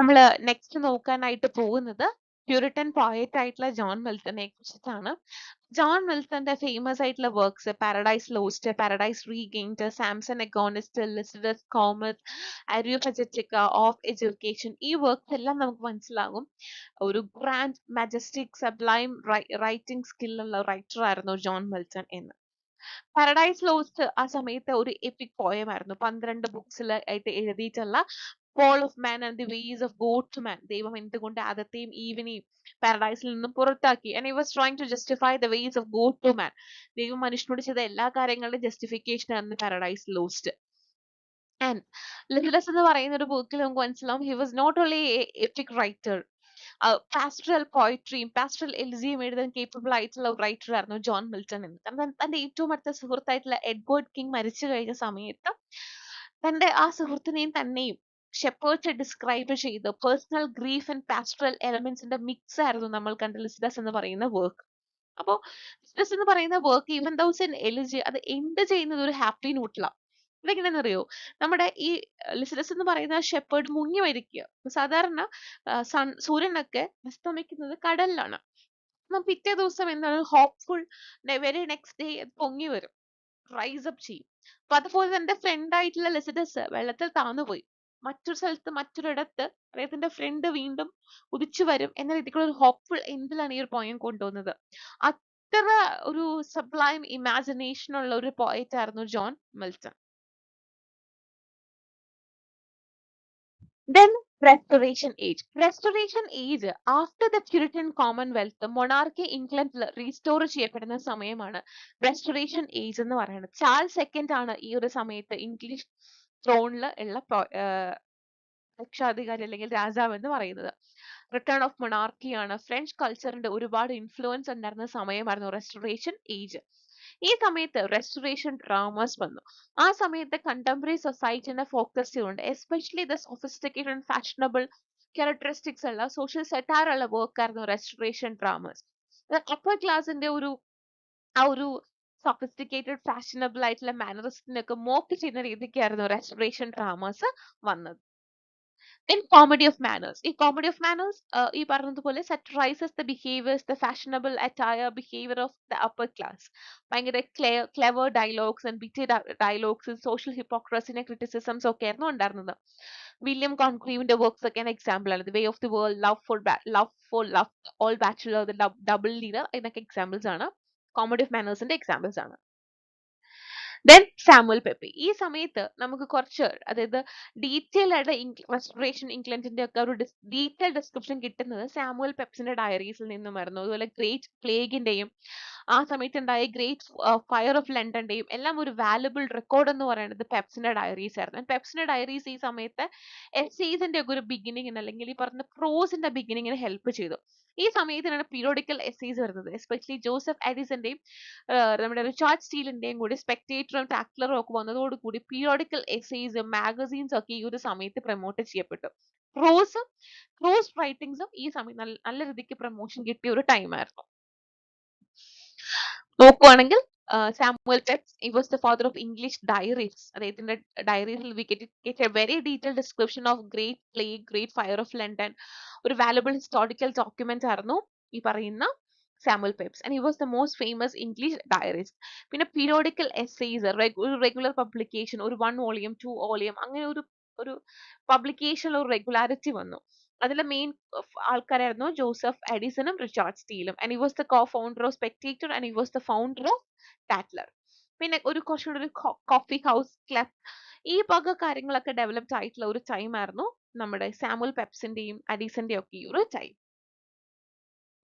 നമ്മൾ നെക്സ്റ്റ് നോക്കാനായിട്ട് പോകുന്നത് പ്യൂരിറ്റൻ പോയറ്റ് ആയിട്ടുള്ള ജോൺ മിൽട്ടനെ കുറിച്ചിട്ടാണ്. ജോൺ മിൽട്ടന്റെ ഫേമസ് ആയിട്ടുള്ള works paradise lost, paradise regained, Samson Agonistes, Lycidas Comus, Areopagitica, of education, ഈ വർക്ക്സ് എല്ലാം നമുക്ക് മനസ്സിലാകും ഒരു ഗ്രാൻഡ് മാജസ്റ്റിക് സബ്ലൈം റൈറ്റിംഗ് സ്കില്ലുള്ള റൈറ്റർ ആയിരുന്നു ജോൺ മിൽട്ടൺ എന്ന്. പാരഡൈസ് ലോസ്റ്റ് ആ സമയത്ത് ഒരു എപ്പിക് പോയം ആയിരുന്നു. 12 ബുക്സിൽ ആയിട്ട് എഴുതിയിട്ടുള്ള fall of man and the ways of God to man. ദൈവം എന്തുകൊണ്ട് ആദത്തെയും ഈവിനെയും പാരഡൈസിൽ നിന്നും പുറത്താക്കി. And he was trying to justify the ways of God to man. ദൈവം മനുഷ്യനോട് ചെയ്ത എല്ലാ കാര്യങ്ങളുടെയും ജസ്റ്റിഫിക്കേഷൻ ആണ് പാരഡൈസ് ലോസ്റ്റ്. And ലിസിഡസ് എന്ന് പറയുന്ന ഒരു ബുക്കിൽ നമുക്ക് മനസ്സിലാവും he was not only a epic writer, pastoral പോയിട്രിയും പാസ്റ്ററൽ എൽസിയും എഴുതാൻ കേപ്പബിൾ ആയിട്ടുള്ള റൈറ്റർ ആയിരുന്നു ജോൺ മിൽട്ടൺ എന്ന്. കാരണം തന്റെ ഏറ്റവും അടുത്ത സുഹൃത്തായിട്ടുള്ള എഡ്വേർഡ് കിങ് മരിച്ചു കഴിഞ്ഞ സമയത്ത് തന്റെ ആ സുഹൃത്തിനെയും തന്നെയും ഷെപ്പേർഡ്സ് ഡിസ്ക്രൈബ് ചെയ്ത് പേഴ്സണൽ ഗ്രീഫ് ആൻഡ് പാസ്റ്ററൽ എലമെന്റ്സിന്റെ മിക്സ് ആയിരുന്നു നമ്മൾ കണ്ട ലിസിഡസ് എന്ന് പറയുന്ന വർക്ക്. അപ്പോ ലിസിഡസ് എന്ന് പറയുന്ന work even those N elegy, അത് എൻഡ് ചെയ്യുന്നത് ഒരു ഹാപ്പി നോട്ടിലാണ്. ഇതെങ്ങനെയാണെന്നറിയോ, നമ്മുടെ ഈ ലിസിഡസ് എന്ന് പറയുന്ന ഷെപ്പേർഡ് മുങ്ങി മരിക്കുക. സാധാരണ സൂര്യനൊക്കെ അസ്തമിക്കുന്നത് കടലിലാണ്. പിറ്റേ ദിവസം എന്താണ് ഹോപ്പ്ഫുൾ, വെരി നെക്സ്റ്റ് ഡേ പൊങ്ങി വരും, റൈസ് അപ്പ് ചെയ്യും. അപ്പൊ അതുപോലെ തന്റെ ഫ്രണ്ട് ആയിട്ടുള്ള ലിസിഡസ് വെള്ളത്തിൽ താന്നുപോയി. മറ്റൊരു സ്ഥലത്ത് മറ്റൊരിടത്ത് അദ്ദേഹത്തിന്റെ ഫ്രണ്ട് വീണ്ടും ഉദിച്ചു വരും എന്ന രീതിക്കുള്ള ഒരു ഹോപ്പ്ഫുൾ എൻഡിലാണ് ഈ ഒരു പോയം കൊണ്ടുവന്നത്. അത്ര ഒരു സബ്ലൈം ഇമാജിനേഷൻ ഉള്ള ഒരു പോയറ്റ് ആയിരുന്നു John Milton. Then Restoration Age. Restoration Age after the Puritan Commonwealth, monarchy ഇംഗ്ലണ്ടിൽ റീസ്റ്റോർ ചെയ്യപ്പെടുന്ന സമയമാണ് റെസ്റ്റോറേഷൻ ഏജ് എന്ന് പറയുന്നത്. ചാൾസ് സെക്കൻഡ് ആണ് ഈ ഒരു സമയത്ത് ഇംഗ്ലീഷ് ത്രോണിൽ ഉള്ള രക്ഷാധികാരി അല്ലെങ്കിൽ രാജാവ് എന്ന് പറയുന്നത്. റിട്ടേൺ ഓഫ് മൊണാർക്കി ആണ്. ഫ്രഞ്ച് കൾച്ചറിന്റെ ഒരുപാട് ഇൻഫ്ലുവൻസ് ഉണ്ടായിരുന്ന സമയമായിരുന്നു റെസ്റ്റോറേഷൻ ഏജ്. ഈ സമയത്ത് റെസ്റ്റോറേഷൻ ഡ്രാമാസ് വന്നു. ആ സമയത്ത് കണ്ടംപററി സൊസൈറ്റിനെ ഫോക്കസ് ചെയ്തുകൊണ്ട് especially the sophisticated fashionable characteristics ഉള്ള സോഷ്യൽ സെറ്റാർ ഉള്ള വർക്ക് ആയിരുന്നു റെസ്റ്റോറേഷൻ ഡ്രാമാസ്. അപ്പർ ക്ലാസിന്റെ ആ ഒരു സൊഫിസ്റ്റിക്കേറ്റഡ് ഫാഷനബിൾ ആയിട്ടുള്ള മാനറിസത്തിനൊക്കെ മോക്ക് ചെയ്യുന്ന രീതിക്കായിരുന്നു റെസ്റ്റോറേഷൻ ഡ്രാമാസ് വന്നത്. Then comedy of manners. ഈ comedy of manners ഈ പറഞ്ഞതുപോലെ satirizes the behaviors, the fashionable attire behavior of the upper class. ഭയങ്കര clever dialogues and witty dialogues, social hypocrisy criticisms ഒക്കെ ആയിരുന്നു ഉണ്ടായിരുന്നത്. വില്യം കോൺക്രീവിന്റെ വർക്ക്സ് ഒക്കെ എക്സാമ്പിൾ ആണ്. The way of the world, love all bachelor, the double leader, ഇതൊക്കെ എക്സാമ്പിൾസ് ആണ്. comedy of manners ന്റെ എക്സാമ്പിൾസ് ആണ്. Then Samuel peppy. ഈ സമയത്ത് നമുക്ക് കുറച്ച്, അതായത് ഡീറ്റെയിൽ ആയിട്ട് റെസ്റ്റോറേഷൻ ഇംഗ്ലണ്ടിന്റെ ഒക്കെ ഒരു ഡീറ്റെയിൽ ഡിസ്ക്രിപ്ഷൻ കിട്ടുന്നത് സാമുവൽ പെപ്സിന്റെ ഡയറീസിൽ നിന്നുമായിരുന്നു. അതുപോലെ ഗ്രേറ്റ് പ്ലേഗിന്റെയും ആ സമയത്ത് ഉണ്ടായ ഗ്രേറ്റ് ഫയർ ഓഫ് ലണ്ടന്റെയും എല്ലാം ഒരു വാല്യുബിൾ റെക്കോർഡ് എന്ന് പറയുന്നത് പെപ്സിന്റെ ഡയറീസ് ആയിരുന്നു. പെപ്സിന്റെ ഡയറീസ് ഈ സമയത്ത് എസ്സേസിന്റെ ഒക്കെ ഒരു ബിഗിനിങ്ങിന്, അല്ലെങ്കിൽ ഈ പറഞ്ഞ പ്രോസിന്റെ ബിഗിനിങ്ങിന് ഹെൽപ്പ് ചെയ്തു. ഈ സമയത്തിനാണ് പീരിയോഡിക്കൽ എസ്സേസ് വരുന്നത്. എസ്പെഷ്യലി ജോസഫ് എഡിസന്റെയും നമ്മുടെ റിച്ചാർഡ് സ്റ്റീലിന്റെയും കൂടി സ്പെക്ടേറ്ററും ടാക്ലറും ഒക്കെ വന്നതോടുകൂടി പീരിയോഡിക്കൽ എസ്സേസും മാഗസീൻസും ഒക്കെ ഈ ഒരു സമയത്ത് പ്രൊമോട്ട് ചെയ്യപ്പെട്ടു. പ്രോസ് റൈറ്റിംഗ്സും ഈ സമയത്ത് നല്ല രീതിക്ക് പ്രൊമോഷൻ കിട്ടിയ ഒരു ടൈമായിരുന്നു. നോക്കുവാണെങ്കിൽ Samuel Peps, he was the father of English diaries. അദ്ദേഹത്തിന്റെ ഡയറീസിൽ we get a very detailed description of Great Plague, Great Fire of London. ഒരു valuable historical document ആയിരുന്നു ഈ പറയുന്ന Samuel Peps, and he was the most famous English diarist. പിന്നെ periodical essays, ഒരു regular publication, ഒരു 1 volume 2 volume അങ്ങനെ ഒരു പബ്ലിക്കേഷൻ ഒരു റെഗുലാരിറ്റി വന്നു. അതിലെ മെയിൻ ആൾക്കാരായിരുന്നു ജോസഫ് എഡിസണും റിച്ചാർഡ് സ്റ്റീലും, and he was the co-founder of Spectator, and he was the founder of Tatler. പിന്നെ ഒരു കുറച്ചുകൂടി ഒരു കോഫി ഹൗസ് ക്ലബ്, ഈ വക കാര്യങ്ങളൊക്കെ ഡെവലപ്ഡ് ആയിട്ടുള്ള ഒരു ടൈം ആയിരുന്നു നമ്മുടെ സാമുവൽ പെപ്സിന്റെയും എഡിസന്റെയും ഒക്കെ ഈ ഒരു time.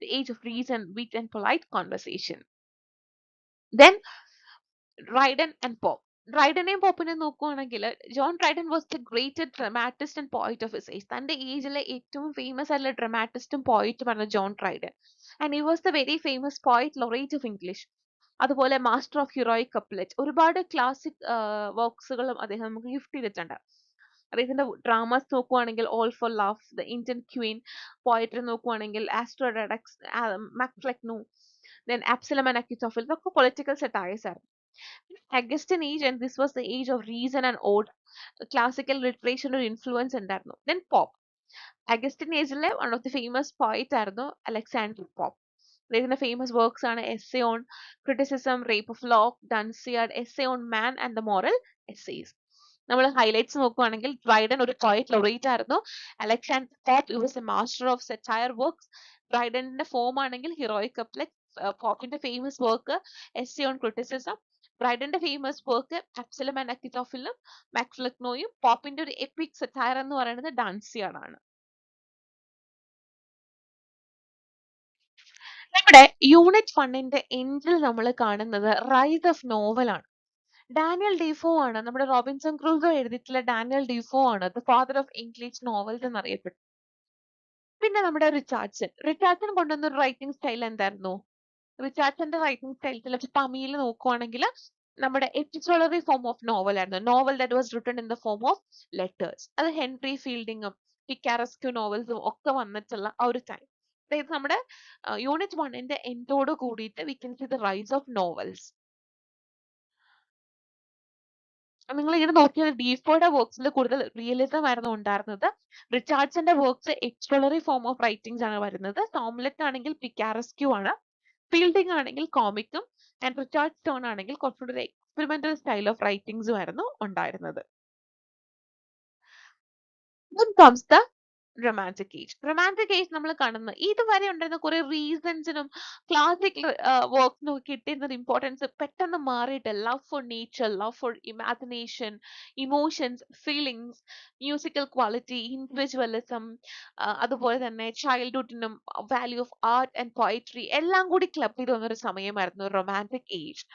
The age of reason, wit and polite conversation. Then Dryden and Pope. ഡ്രൈഡനെയും പോപ്പിനെയും നോക്കുകയാണെങ്കിൽ John Dryden was the greatest dramatist and poet of his age. തന്റെ ഏജിലെ ഏറ്റവും ഫേമസ് ആയിട്ടുള്ള ഡ്രമാറ്റിസ്റ്റും പോയിറ്റുമാണ് John Dryden, and he was the very famous poet laureate of English. അതുപോലെ മാസ്റ്റർ ഓഫ് ഹീറോയിക് കപ്ലെറ്റ്, ഒരുപാട് ക്ലാസിക് വർക്ക്സുകളും അദ്ദേഹം നമുക്ക് ഗിഫ്റ്റ് ചെയ്തിട്ടുണ്ട്. അദ്ദേഹത്തിന്റെ ഡ്രാമാസ് നോക്കുവാണെങ്കിൽ all for love, the Indian queen, poetry നോക്കുവാണെങ്കിൽ ആസ്ട്രോഡക്സ്, മക്ഫ്ലെക്നു, ദെൻ അബ്സലം ആൻഡ് അക്കിറ്റോഫിൽ, ഇതൊക്കെ പൊളിറ്റിക്കൽ സെറ്റയേഴ്സ് ആയിരുന്നു. Augustan age, and this was the age of reason and ode. Classical literature ഒരു ഇൻഫ്ലുവൻസ് ഉണ്ടായിരുന്നു. Then Pop. Augustan ഏജിലെ one of the famous poet ആയിരുന്നു അലക്സാണ്ടർ പോപ്പ്. അദ്ദേഹത്തിന്റെ ഫേമസ് വർക്ക്സ് ആണ് essay on criticism, rape of lock, Dunciad, essay on man and the moral essays. നമ്മൾ ഹൈലൈറ്റ്സ് നോക്കുകയാണെങ്കിൽ ഡ്രൈഡൻ ഒരു പോയറ്റ് ലൊറേറ്റ് ആയിരുന്നു. Alexander Pope was a master of satire works. ഡ്രൈഡന്റെ ഫോം ആണെങ്കിൽ ഹീറോയിക് കപ്ലെറ്റ്. പോപ്പിന്റെ famous work essay on criticism. ഡ്രൈഡന്റെ ഫേമസ് വർക്ക് അബ്സലം ആൻഡ് അക്കിറ്റോഫിലും മാക്ഫ്ലെക്നോയും. പോപ്പിന്റെ ഒരു എപ്പിക് സെറ്റയർ എന്ന് പറയുന്നത് ഡാൻസിയാർഡ് ആണ്. നമ്മുടെ യൂണിറ്റ് 1ന്റെ എൻഡിൽ നമ്മൾ കാണുന്നത് റൈസ് ഓഫ് നോവൽ ആണ്. ഡാനിയൽ ഡീഫോ ആണ്, നമ്മുടെ റോബിൻസൺ ക്രൂസോ എഴുതിയിട്ടുള്ള ഡാനിയൽ ഡീഫോ ആണ് the father of English novels എന്നറിയപ്പെട്ടു. പിന്നെ നമ്മുടെ റിച്ചാർഡ്സൺ കൊണ്ടുവന്ന ഒരു റൈറ്റിംഗ് സ്റ്റൈൽ എന്തായിരുന്നു? റിച്ചാർഡ്സന്റെ റൈറ്റിംഗ് സ്റ്റൈൽ പമിയിൽ നോക്കുവാണെങ്കിൽ നമ്മുടെ എപ്പിസ്റ്റോളറി ഫോം ഓഫ് നോവൽ ആയിരുന്നു. Novel that was written in the form of letters. അത് ഹെൻറി ഫീൽഡിങ്ങും പിക്കാറസ്ക്യൂ നോവൽസും ഒക്കെ വന്നിട്ടുള്ള ആ ഒരു ടൈം. അതായത് നമ്മുടെ യൂണിറ്റ് 1ന്റെ എൻഡോട് കൂടിയിട്ട് we can see the rise of novels. നിങ്ങൾ ഇങ്ങനെ നോക്കിയാൽ ഡീഫോയുടെ വർക്ക്സിൽ കൂടുതൽ റിയലിസം ആയിരുന്നു ഉണ്ടായിരുന്നത്. റിച്ചാർഡ്സന്റെ works exploratory form of writings ആണ് വരുന്നത്. ടോംലെറ്റ് ആണെങ്കിൽ പിക്കാറസ്ക്യൂ ആണ്. ഫീൽഡിംഗ് ആണെങ്കിൽ കോമിക്കും, ആൻഡ് റിച്ചാർഡ് സ്റ്റോൺ ആണെങ്കിൽ കുറച്ചുകൂടി ഒരു എക്സ്പെരിമെന്റൽ സ്റ്റൈൽ ഓഫ് റൈറ്റിംഗ്സും ആയിരുന്നു ഉണ്ടായിരുന്നത്. Then comes the romantic age. Romantic age നമ്മൾ കാണുന്നത് ഇതുവരെ ഉണ്ടായിരുന്ന കുറെ റീസൺസിനും ക്ലാസിക് വർക്ക്സിനും കിട്ടിയിരുന്ന ഒരു ഇമ്പോർട്ടൻസ് പെട്ടെന്ന് മാറിയിട്ട് love for nature, love for imagination, emotions, feelings, musical quality, individualism, അതുപോലെ തന്നെ ചൈൽഡ്ഹുഡിനും value of art and poetry എല്ലാം കൂടി ക്ലബ് ചെയ്ത് വന്നൊരു സമയമായിരുന്നു റൊമാൻറ്റിക് ഏജ്.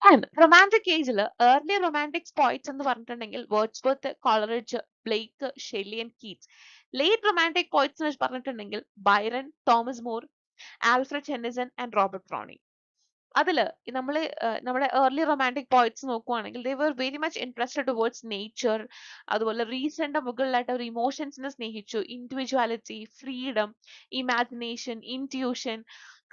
ആൻഡ് റൊമാൻറ്റിക് ഏജിൽ ഏർലി റൊമാൻറ്റിക് പോയിറ്റ്സ് എന്ന് പറഞ്ഞിട്ടുണ്ടെങ്കിൽ Wordsworth, Coleridge, Blake, Shelley and Keats. Late romantic poets എന്ന് പറഞ്ഞിട്ടുണ്ടെങ്കിൽ Byron, Thomas Moore, Alfred Tennyson and Robert Browning. അതില് നമ്മൾ നമ്മുടെ ഏർലി റൊമാൻറ്റിക് പോയിറ്റ്സ് നോക്കുവാണെങ്കിൽ they were very much interested towards nature. അതുപോലെ റീസണിന്റെ മുകളിലായിട്ട് അവർ ഇമോഷൻസിനെ സ്നേഹിച്ചു. ഇൻഡിവിജ്വാലിറ്റി, ഫ്രീഡം, ഇമാജിനേഷൻ, ഇൻറ്റ്യൂഷൻ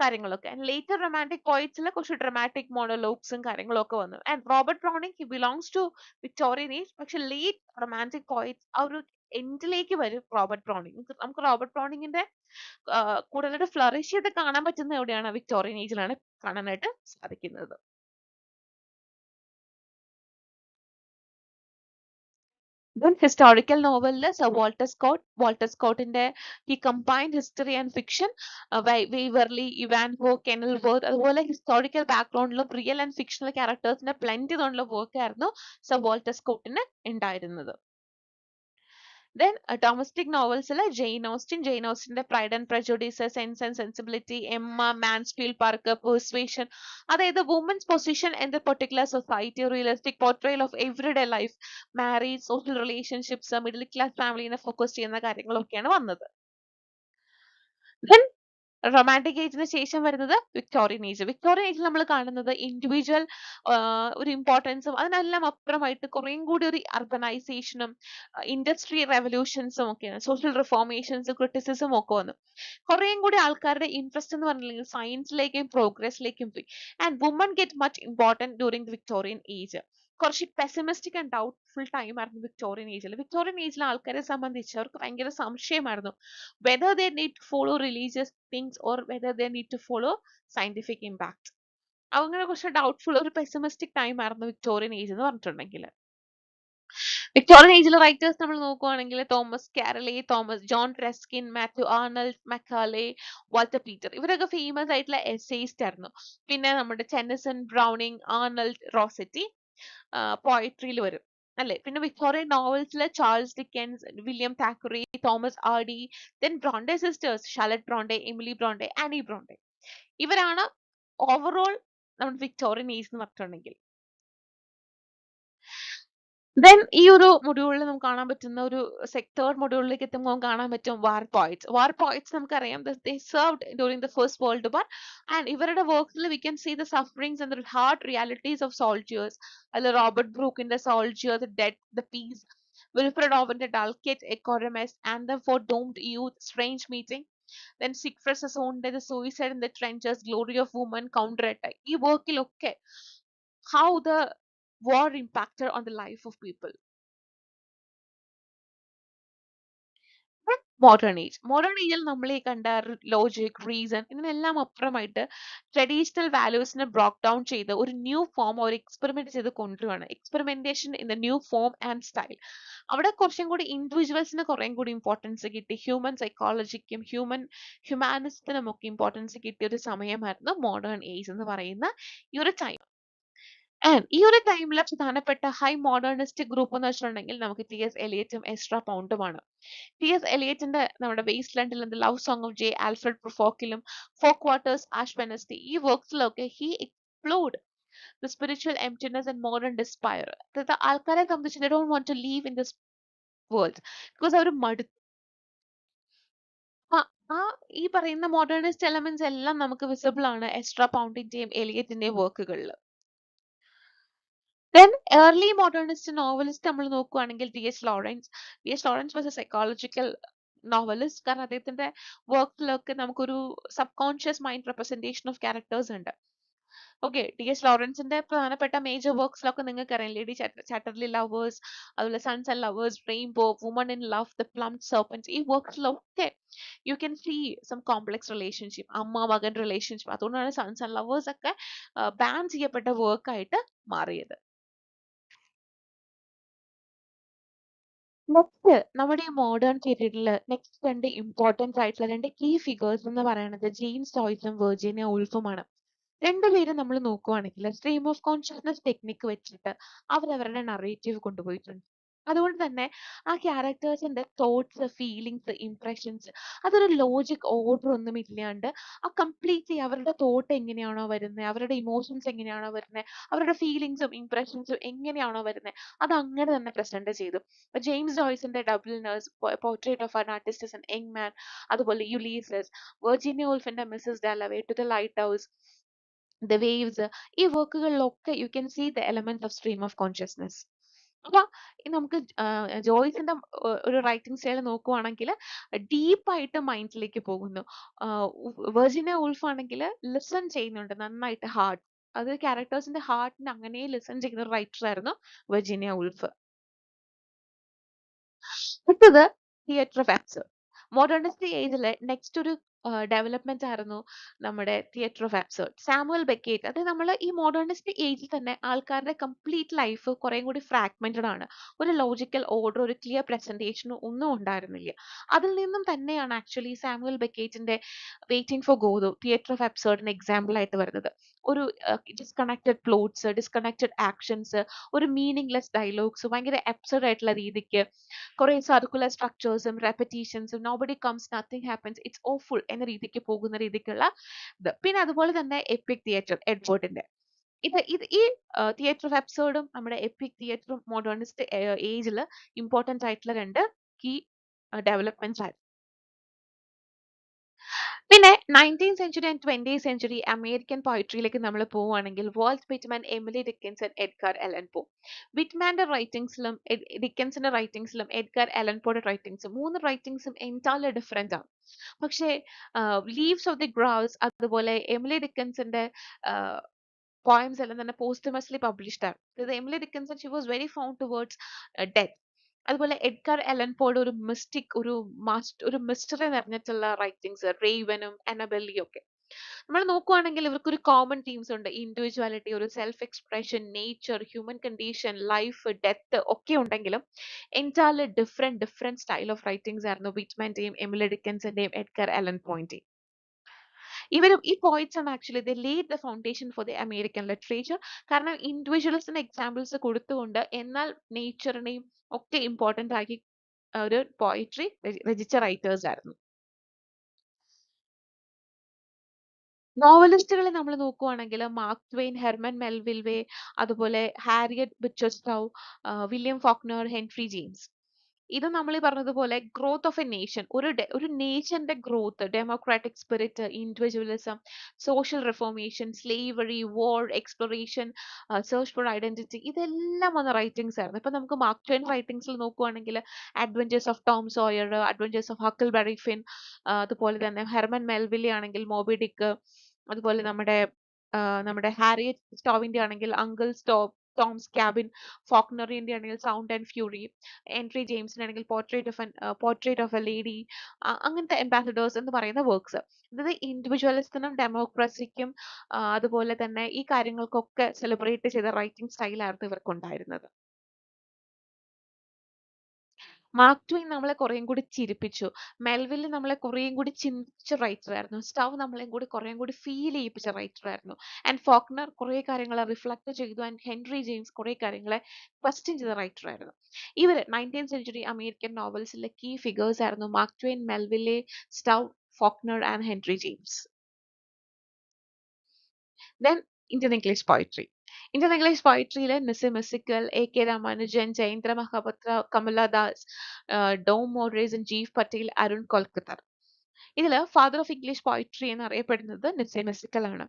കാര്യങ്ങളൊക്കെ. ആൻഡ് ലേറ്റർ റൊമാൻറ്റിക് പോയിറ്റ്സിൽ കുറച്ച് ഡ്രമാറ്റിക് മോണോലോഗ്സും കാര്യങ്ങളും ഒക്കെ വന്നു. And Robert Browning he belongs to Victorian age. പക്ഷെ ലേറ്റ് റൊമാൻറ്റിക് പോയിറ്റ്സ് ആ ഒരു എൻഡിലേക്ക് വരും റോബർട്ട് ബ്രൗണിംഗ്. നമുക്ക് റോബർട്ട് ബ്രൗണിങ്ങിന്റെ കൂടുതലായിട്ട് ഫ്ലറിഷ് ചെയ്ത് കാണാൻ പറ്റുന്ന എവിടെയാണ്? വിക്ടോറിയൻ ഏജിലാണ് കാണാനായിട്ട് സാധിക്കുന്നത്. Then historical novel Sir Walter Scott. Walter Scott in there he combined history and fiction. Waverley, Ivanhoe, Kenilworth അതുപോലെ ഹിസ്റ്റോറിക്കൽ ബാക്ക്ഗ്രൗണ്ടിലും റിയൽ ആൻഡ് ഫിക്ഷണൽ ക്യാരക്ടേഴ്സിനെ ബ്ലെൻഡ് ചെയ്തുകൊണ്ടുള്ള വർക്ക് ആയിരുന്നു സർ വാൾട്ടർ സ്കോട്ടിന് ഉണ്ടായിരുന്നത്. Then domestic novels Jane Austen. Jane Austen Pride and Prejudice, Sense and Sensibility, Emma, Mansfield Parker, Persuasion. The woman's position in the particular society, a realistic portrayal of everyday life, marriage, social relationships, middle class family focus ചെയ്യുന്ന കാര്യങ്ങളൊക്കെയാണ് വന്നത്. Then റൊമാൻറ്റിക് ഏജിന് ശേഷം വരുന്നത് വിക്ടോറിയൻ ഏജ്. വിക്ടോറിയൻ ഏജിൽ നമ്മൾ കാണുന്നത് ഇൻഡിവിജ്വൽ ഒരു ഇമ്പോർട്ടൻസും അതിനെല്ലാം അപ്പുറമായിട്ട് കുറേം കൂടി ഒരു അർബനൈസേഷനും ഇൻഡസ്ട്രി റെവല്യൂഷൻസും ഒക്കെയാണ്. സോഷ്യൽ റിഫോർമേഷൻസും ക്രിറ്റിസിസും ഒക്കെ വന്നു. കുറേം കൂടി ആൾക്കാരുടെ ഇൻട്രസ്റ്റ് എന്ന് പറഞ്ഞില്ലെങ്കിൽ സയൻസിലേക്കും പ്രോഗ്രസ്സിലേക്കും പോയി. And woman get much important during the Victorian age. കുറച്ച് പെസിമിസ്റ്റിക് ആൻഡ് ഡൗട്ട്ഫുൾ ടൈം ആയിരുന്നു വിക്ടോറിയൻ ഏജിൽ. വിക്ടോറിയൻ ഏജിലെ ആൾക്കാരെ സംബന്ധിച്ച് അവർക്ക് ഭയങ്കര സംശയമായിരുന്നു whether they need to follow religious things or whether they need to follow scientific impact. അങ്ങനെ കുറച്ച് ഡൗട്ട്ഫുൾ ഒരു പെസിമിസ്റ്റിക് ടൈം ആയിരുന്നു വിക്ടോറിയൻ ഏജ് എന്ന് പറഞ്ഞിട്ടുണ്ടെങ്കിൽ. വിക്ടോറിയൻ ഏജിലെ റൈറ്റേഴ്സ് നമ്മൾ നോക്കുവാണെങ്കിൽ Thomas Carlyle, John Ruskin, Matthew Arnold, Macaulay, Walter Pater ഇവരൊക്കെ ഫേമസ് ആയിട്ടുള്ള എസ്സേയിസ്റ്റ് ആയിരുന്നു. പിന്നെ നമ്മുടെ ടെന്നസൺ, ബ്രൗണിംഗ്, ആർണൽഡ്, റോസെറ്റി പോയട്രിയിൽ വരും അല്ലെ. പിന്നെ വിക്ടോറിയൻ നോവൽസിലെ Charles Dickens, William Thackeray, Thomas Hardy, then Bronte sisters, Charlotte Bronte, Emily Bronte, Anne Bronte ഇവരാണ് ഓവറോൾ നമ്മുടെ വിക്ടോറിയൻ ഏജ് എന്ന് പറഞ്ഞിട്ടുണ്ടെങ്കിൽ. ദെൻ ഈ ഒരു മൊഡ്യൂളിൽ നമുക്ക് കാണാൻ പറ്റുന്ന ഒരു തേർഡ് മൊഡ്യൂളിലേക്ക് എത്തുമ്പോൾ കാണാൻ പറ്റും വാർ പോയിറ്റ്സ്. വാർ പോയിറ്റ്സ് നമുക്കറിയാം they served during the first world war and ഇവരുടെ വർക്ക്സിൽ we can see the sufferings and the hard realities of soldiers. അതിൽ റോബർട്ട് ബ്രൂക്കിന്റെ soldier, the dead, the peace, Wilfred ഓവന്റെ dulce et, decorum est, anthem for doomed youth, strange meeting, then Siegfried Sassoon's The Suicide in the Trenches, Glory of Women, Counter Attack. ഈ വർക്കിലൊക്കെ how the war impacted on the life of people. Modern age. Modern ഏജിൽ നമ്മൾ ഈ കണ്ട ലോജിക്, റീസൺ ഇതിനെല്ലാം അപ്പുറമായിട്ട് ട്രഡീഷണൽ വാല്യൂസിനെ ബ്രോക്ക് ഡൗൺ ചെയ്ത് ഒരു ന്യൂ ഫോം ഒരു എക്സ്പെരിമെന്റ് ചെയ്ത് കൊണ്ടുവരുവാണ്. Experimentation in the new form and style. അവിടെ കുറച്ചും കൂടി ഇൻഡിവിജ്വൽസിന് കുറേം കൂടി ഇമ്പോർട്ടൻസ് കിട്ടി. ഹ്യൂമൻ സൈക്കോളജിക്കും ഹ്യൂമാനിസത്തിനും ഒക്കെ ഇമ്പോർട്ടൻസ് കിട്ടിയ ഒരു സമയമായിരുന്നു മോഡേൺ ഏജ് എന്ന് പറയുന്ന ഈ ഒരു ടൈം. ആൻഡ് ഈ ഒരു ടൈമിലെ പ്രധാനപ്പെട്ട ഹൈ മോഡേണിസ്റ്റിക് ഗ്രൂപ്പ് എന്ന് വെച്ചിട്ടുണ്ടെങ്കിൽ നമുക്ക് ടി.എസ്. എലിയറ്റും എസ്ട്രാ പൗണ്ടുമാണ്. ടി.എസ്. എലിയറ്റിന്റെ നമ്മുടെ വേസ്റ്റ് ലാൻഡിൽ the love song of J Alfred പ്രൊഫോക്കിലും ഫോക്ക് വാട്ടേഴ്സ്, ആഷ് വെനസ്റ്റി ഈ വർക്ക്സിലൊക്കെ he explored the spiritual emptiness and modern despair. അതായത് ആൾക്കാരെ സംബന്ധിച്ച് they don't want to live in this world because അവർ മടുത്തു. ആ ഈ പറയുന്ന മോഡേണിസ്റ്റ് എലമെന്റ്സ് എല്ലാം നമുക്ക് വിസിബിൾ ആണ് എസ്ട്രാ പൗണ്ടിന്റെയും എലിയറ്റിന്റെയും വർക്കുകളിൽ. Then early modernist novelist നമ്മൾ നോക്കുകയാണെങ്കിൽ T H. Lawrence. T H. Lawrence was a psychological novelist. കാരണം അദ്ദേഹത്തിന്റെ വർക്കിലൊക്കെ നമുക്കൊരു subconscious mind representation of characters ഉണ്ട്. Okay, T H. ലോറൻസിന്റെ പ്രധാനപ്പെട്ട മേജർ വർക്ക്സിലൊക്കെ നിങ്ങൾക്ക് അറിയാം. ലേഡി ചാറ്റർലി ലവേഴ്സ്, അതുപോലെ sons and lovers, rainbow, woman in love, the plumed serpent ഈ വർക്ക്സിലൊക്കെ you can see some complex relationship, അമ്മ മകൻ റിലേഷൻഷിപ്പ്. അതുകൊണ്ടാണ് സൺസ് ആൻഡ് ലവേഴ്സ് ഒക്കെ ബാൻ ചെയ്യപ്പെട്ട വർക്കായിട്ട് മാറിയത്. നെക്സ്റ്റ് നമ്മുടെ ഈ മോഡേൺ പീരീഡിൽ നെക്സ്റ്റ് രണ്ട് ഇമ്പോർട്ടൻസ് ആയിട്ടുള്ള രണ്ട് കീ ഫിഗേഴ്സ് എന്ന് പറയുന്നത് ജെയിംസ് ജോയ്സും വെർജീനിയ വുൾഫുമാണ്. രണ്ടുപേരും നമ്മൾ നോക്കുവാണെങ്കിൽ സ്ട്രീം ഓഫ് കോൺഷ്യസ്നസ് ടെക്നിക്ക് വെച്ചിട്ട് അവരവരുടെ നറേറ്റീവ് കൊണ്ടുപോയിട്ടുണ്ട്. അതുകൊണ്ട് തന്നെ ആ ക്യാരക്ടേഴ്സിന്റെ തോട്ട്സ്, ഫീലിങ്സ്, ഇംപ്രഷൻസ് അതൊരു ലോജിക് ഓർഡർ ഒന്നും ഇല്ലാണ്ട് ആ കംപ്ലീറ്റ്ലി അവരുടെ തോട്ട് എങ്ങനെയാണോ വരുന്നത്, അവരുടെ ഇമോഷൻസ് എങ്ങനെയാണോ വരുന്നത്, അവരുടെ ഫീലിങ്സും ഇംപ്രഷൻസും എങ്ങനെയാണോ വരുന്നത് അത് അങ്ങനെ തന്നെ പ്രസന്റ് ചെയ്തു. ജെയിംസ് ജോയ്സിന്റെ Dubliners, portrait of an artist as an young man, അതുപോലെ യുലീസസ്, വെർജീനിയ വുൾഫിന്റെ Mrs Dalloway, to the lighthouse, the waves ഈ വർക്കുകളിലൊക്കെ you can see the element of stream of consciousness. അപ്പൊ നമുക്ക് ജോയ്സിന്റെ ഒരു റൈറ്റിംഗ് സ്റ്റൈൽ നോക്കുവാണെങ്കിൽ ഡീപ്പായിട്ട് മൈൻഡിലേക്ക് പോകുന്നു. വെർജീനിയ വുൾഫ് ആണെങ്കിൽ ലിസൺ ചെയ്യുന്നുണ്ട് നന്നായിട്ട് ഹാർട്ട്. അത് ക്യാരക്ടേഴ്സിന്റെ ഹാർട്ടിന് അങ്ങനെ ലിസൺ ചെയ്യുന്ന ഒരു റൈറ്റർ ആയിരുന്നു വെർജീനിയ വുൾഫ്. അടുത്തത് തിയേറ്റർ ഓഫ് ആക്ട്സ്. മോഡേണിസ്റ്റ് ഏജിലെ നെക്സ്റ്റ് ഒരു ഡെവലപ്മെന്റ് ആയിരുന്നു നമ്മുടെ theatre of absurd. Samuel Beckett, അത് നമ്മൾ ഈ മോഡേണിസ്റ്റ് ഏജിൽ തന്നെ ആൾക്കാരുടെ കംപ്ലീറ്റ് ലൈഫ് കുറേം കൂടി ഫ്രാഗ്മെന്റഡ് ആണ്. ഒരു ലോജിക്കൽ ഓർഡർ, ഒരു ക്ലിയർ പ്രസന്റേഷൻ ഒന്നും ഉണ്ടായിരുന്നില്ല. അതിൽ നിന്നും തന്നെയാണ് ആക്ച്വലി സാമുവൽ ബെക്കേറ്റിന്റെ waiting for Godot theatre of അബ്സേർഡിന് എക്സാമ്പിൾ ആയിട്ട് വരുന്നത്. ഒരു ഡിസ്കണക്റ്റഡ് പ്ലോട്ട്സ്, ഡിസ്കണക്റ്റഡ് ആക്ഷൻസ്, ഒരു മീനിങ്ലെസ് ഡയലോഗ്സ്, ഭയങ്കര അബ്സർഡ് ആയിട്ടുള്ള രീതിക്ക് കുറെ സർക്കുലർ സ്ട്രക്ചേഴ്സും റെപ്പറ്റീഷൻസും, nobody comes nothing happens it's awful എന്ന രീതിക്ക് പോകുന്ന രീതിക്കുള്ള ഇത്. പിന്നെ അതുപോലെ തന്നെ എപ്പിക് തിയേറ്റർ എഡ്വേർഡിന്റെ, ഇത് ഈ തിയേറ്റർ ഓഫ് അബ്സേർഡും നമ്മുടെ എപ്പിക് തിയേറ്ററും മോഡേണിസ്റ്റ് ഏജിൽ ഇമ്പോർട്ടന്റ് ആയിട്ടുള്ള രണ്ട് കീ ഡെവലപ്മെന്റ്സ് ആയിരുന്നു. പിന്നെ 19th century and 20th century American പോയിട്രിയിലേക്ക് നമ്മൾ പോവുകയാണെങ്കിൽ Walt Whitman, Emily Dickinson, Edgar Allan Poe. വിറ്റ്മാന്റെ റൈറ്റിംഗ്സിലും ഡിക്കൻസിന്റെ റൈറ്റിംഗ്സിലും എഡ്ഗർ അലൻ പോയുടെ റൈറ്റിംഗ്സും, മൂന്ന് റൈറ്റിംഗ്സും എൻറ്റയർലി ഡിഫറെന്റ് ആണ്. പക്ഷേ ലീവ്സ് ഓഫ് ദി ഗ്രൗസ്, അതുപോലെ എമിലി ഡിക്കൻസിന്റെ പോയംസ് എല്ലാം തന്നെ പോസ്റ്റ്മസ്ലി പബ്ലിഷ്ഡ് ആണ്. ഇത് Emily Dickinson she was very fond towards death. അതുപോലെ എഡ്ഗർ അലൻ പോയുടെ ഒരു മിസ്റ്റിക്, ഒരു മിസ്റ്ററി നിറഞ്ഞിട്ടുള്ള റൈറ്റിംഗ്സ്, റേവനും അനബെല്ലിയും ഒക്കെ. നമ്മൾ നോക്കുവാണെങ്കിൽ ഇവർക്ക് ഒരു കോമൺ തീംസ് ഉണ്ട്. ഇൻഡിവിജ്വാലിറ്റി, ഒരു self expression, nature, human condition, life, death ഒക്കെ ഉണ്ടെങ്കിലും entirely different style of writings ആയിരുന്നു വിറ്റ്മാന്റെയും എമിലി ഡിക്കൻസിന്റെയും എഡ്ഗർ അലൻ പോയിന്റെയും. ഈ പോയിറ്റ്സ് ആണ് actually they laid the foundation for the American literature. കാരണം ഇൻഡിവിജ്വൽസിന് എക്സാമ്പിൾസ് കൊടുത്തുകൊണ്ട് എന്നാൽ നേച്ചറിനെയും ഒക്കെ ഇമ്പോർട്ടന്റ് ആക്കി ഒരു പോയിട്രി രചിച്ച റൈറ്റേഴ്സ് ആയിരുന്നു. നോവലിസ്റ്റുകളെ നമ്മൾ നോക്കുവാണെങ്കിൽ മാർക്ക് ട്വെയിൻ, ഹെർമൻ മെൽവിൽവേ, അതുപോലെ Harriet Beecher Stowe, William Faulkner, Henry James. ഇത് നമ്മൾ ഈ പറഞ്ഞതുപോലെ ഗ്രോത്ത് ഓഫ് എ നേഷൻ, ഒരു നേഷന്റെ growth, democratic spirit, individualism, social reformation, slavery, war, exploration, search for identity, ഇതെല്ലാം വന്ന റൈറ്റിംഗ്സ് ആയിരുന്നു. ഇപ്പൊ നമുക്ക് മാർക്ക് ട്വെയിൻ റൈറ്റിംഗ്സിൽ നോക്കുവാണെങ്കിൽ adventures of Tom Sawyer, adventures of Huckleberry Finn, അതുപോലെ തന്നെ ഹെർമൻ മെൽവിലെ ആണെങ്കിൽ മോബി ഡിക്ക്, അതുപോലെ നമ്മുടെ ഹാരിയറ്റ് സ്റ്റോവിന്റെ ആണെങ്കിൽ അങ്കിൾ സ്റ്റോവ്, ടോംസ് ക്യാബിൻ, ഫോക്നറിന്റെ ആണെങ്കിൽ സൗണ്ട് ആൻഡ് ഫ്യൂറി, ഹെൻറി ജെയിംസിന്റെ ആണെങ്കിൽ പോർട്രേറ്റ് ഓഫ് എ ലേഡി, അങ്ങനത്തെ അംബാസഡേഴ്സ് എന്ന് പറയുന്ന വർക്ക്സ്. ഇത് ഇൻഡിവിജ്വലിസത്തിനും ഡെമോക്രസിക്കും അതുപോലെ തന്നെ ഈ കാര്യങ്ങൾക്കൊക്കെ സെലിബ്രേറ്റ് ചെയ്ത റൈറ്റിംഗ് സ്റ്റൈലായിരുന്നു ഇവർക്കുണ്ടായിരുന്നത്. മാർക്ക് ട്വെയിൻ നമ്മളെ കുറേയും കൂടി ചിരിപ്പിച്ചു. മെൽവിൽ നമ്മളെ കുറേയും കൂടി ചിന്തിച്ച റൈറ്റർ ആയിരുന്നു. സ്റ്റൗ നമ്മളെയും കൂടി കുറേയും കൂടി ഫീൽ ചെയ്യിപ്പിച്ച റൈറ്റർ ആയിരുന്നു. ആൻഡ് ഫോക്നർ കുറേ കാര്യങ്ങളെ റിഫ്ലക്ട് ചെയ്തു. ആൻഡ് ഹെൻറി ജെയിംസ് കുറേ കാര്യങ്ങളെ ക്വസ്റ്റ്യൻ ചെയ്ത റൈറ്റർ ആയിരുന്നു. ഇവര് 19th സെഞ്ചുറി അമേരിക്കൻ നോവൽസിലെ കീ ഫിഗേഴ്സ് ആയിരുന്നു Mark Twain, Melville, Stowe, Faulkner and Henry James. Then Indian English poetry. Indian English poetryയിലെ നിസ്സി മിസ്സിക്കൽ, എ കെ രാമാനുജൻ, ജയേന്ദ്ര മഹാപത്ര, കമല ദാസ്, ഡോം മോഡറേസൻ, ജീവ് പട്ടേൽ, അരുൺ കൊൽക്കത്തർ. ഇതില് ഫാദർ ഓഫ് ഇംഗ്ലീഷ് പോയിട്രി എന്നറിയപ്പെടുന്നത് നിസ്സി മിസ്സിക്കൽ ആണ്.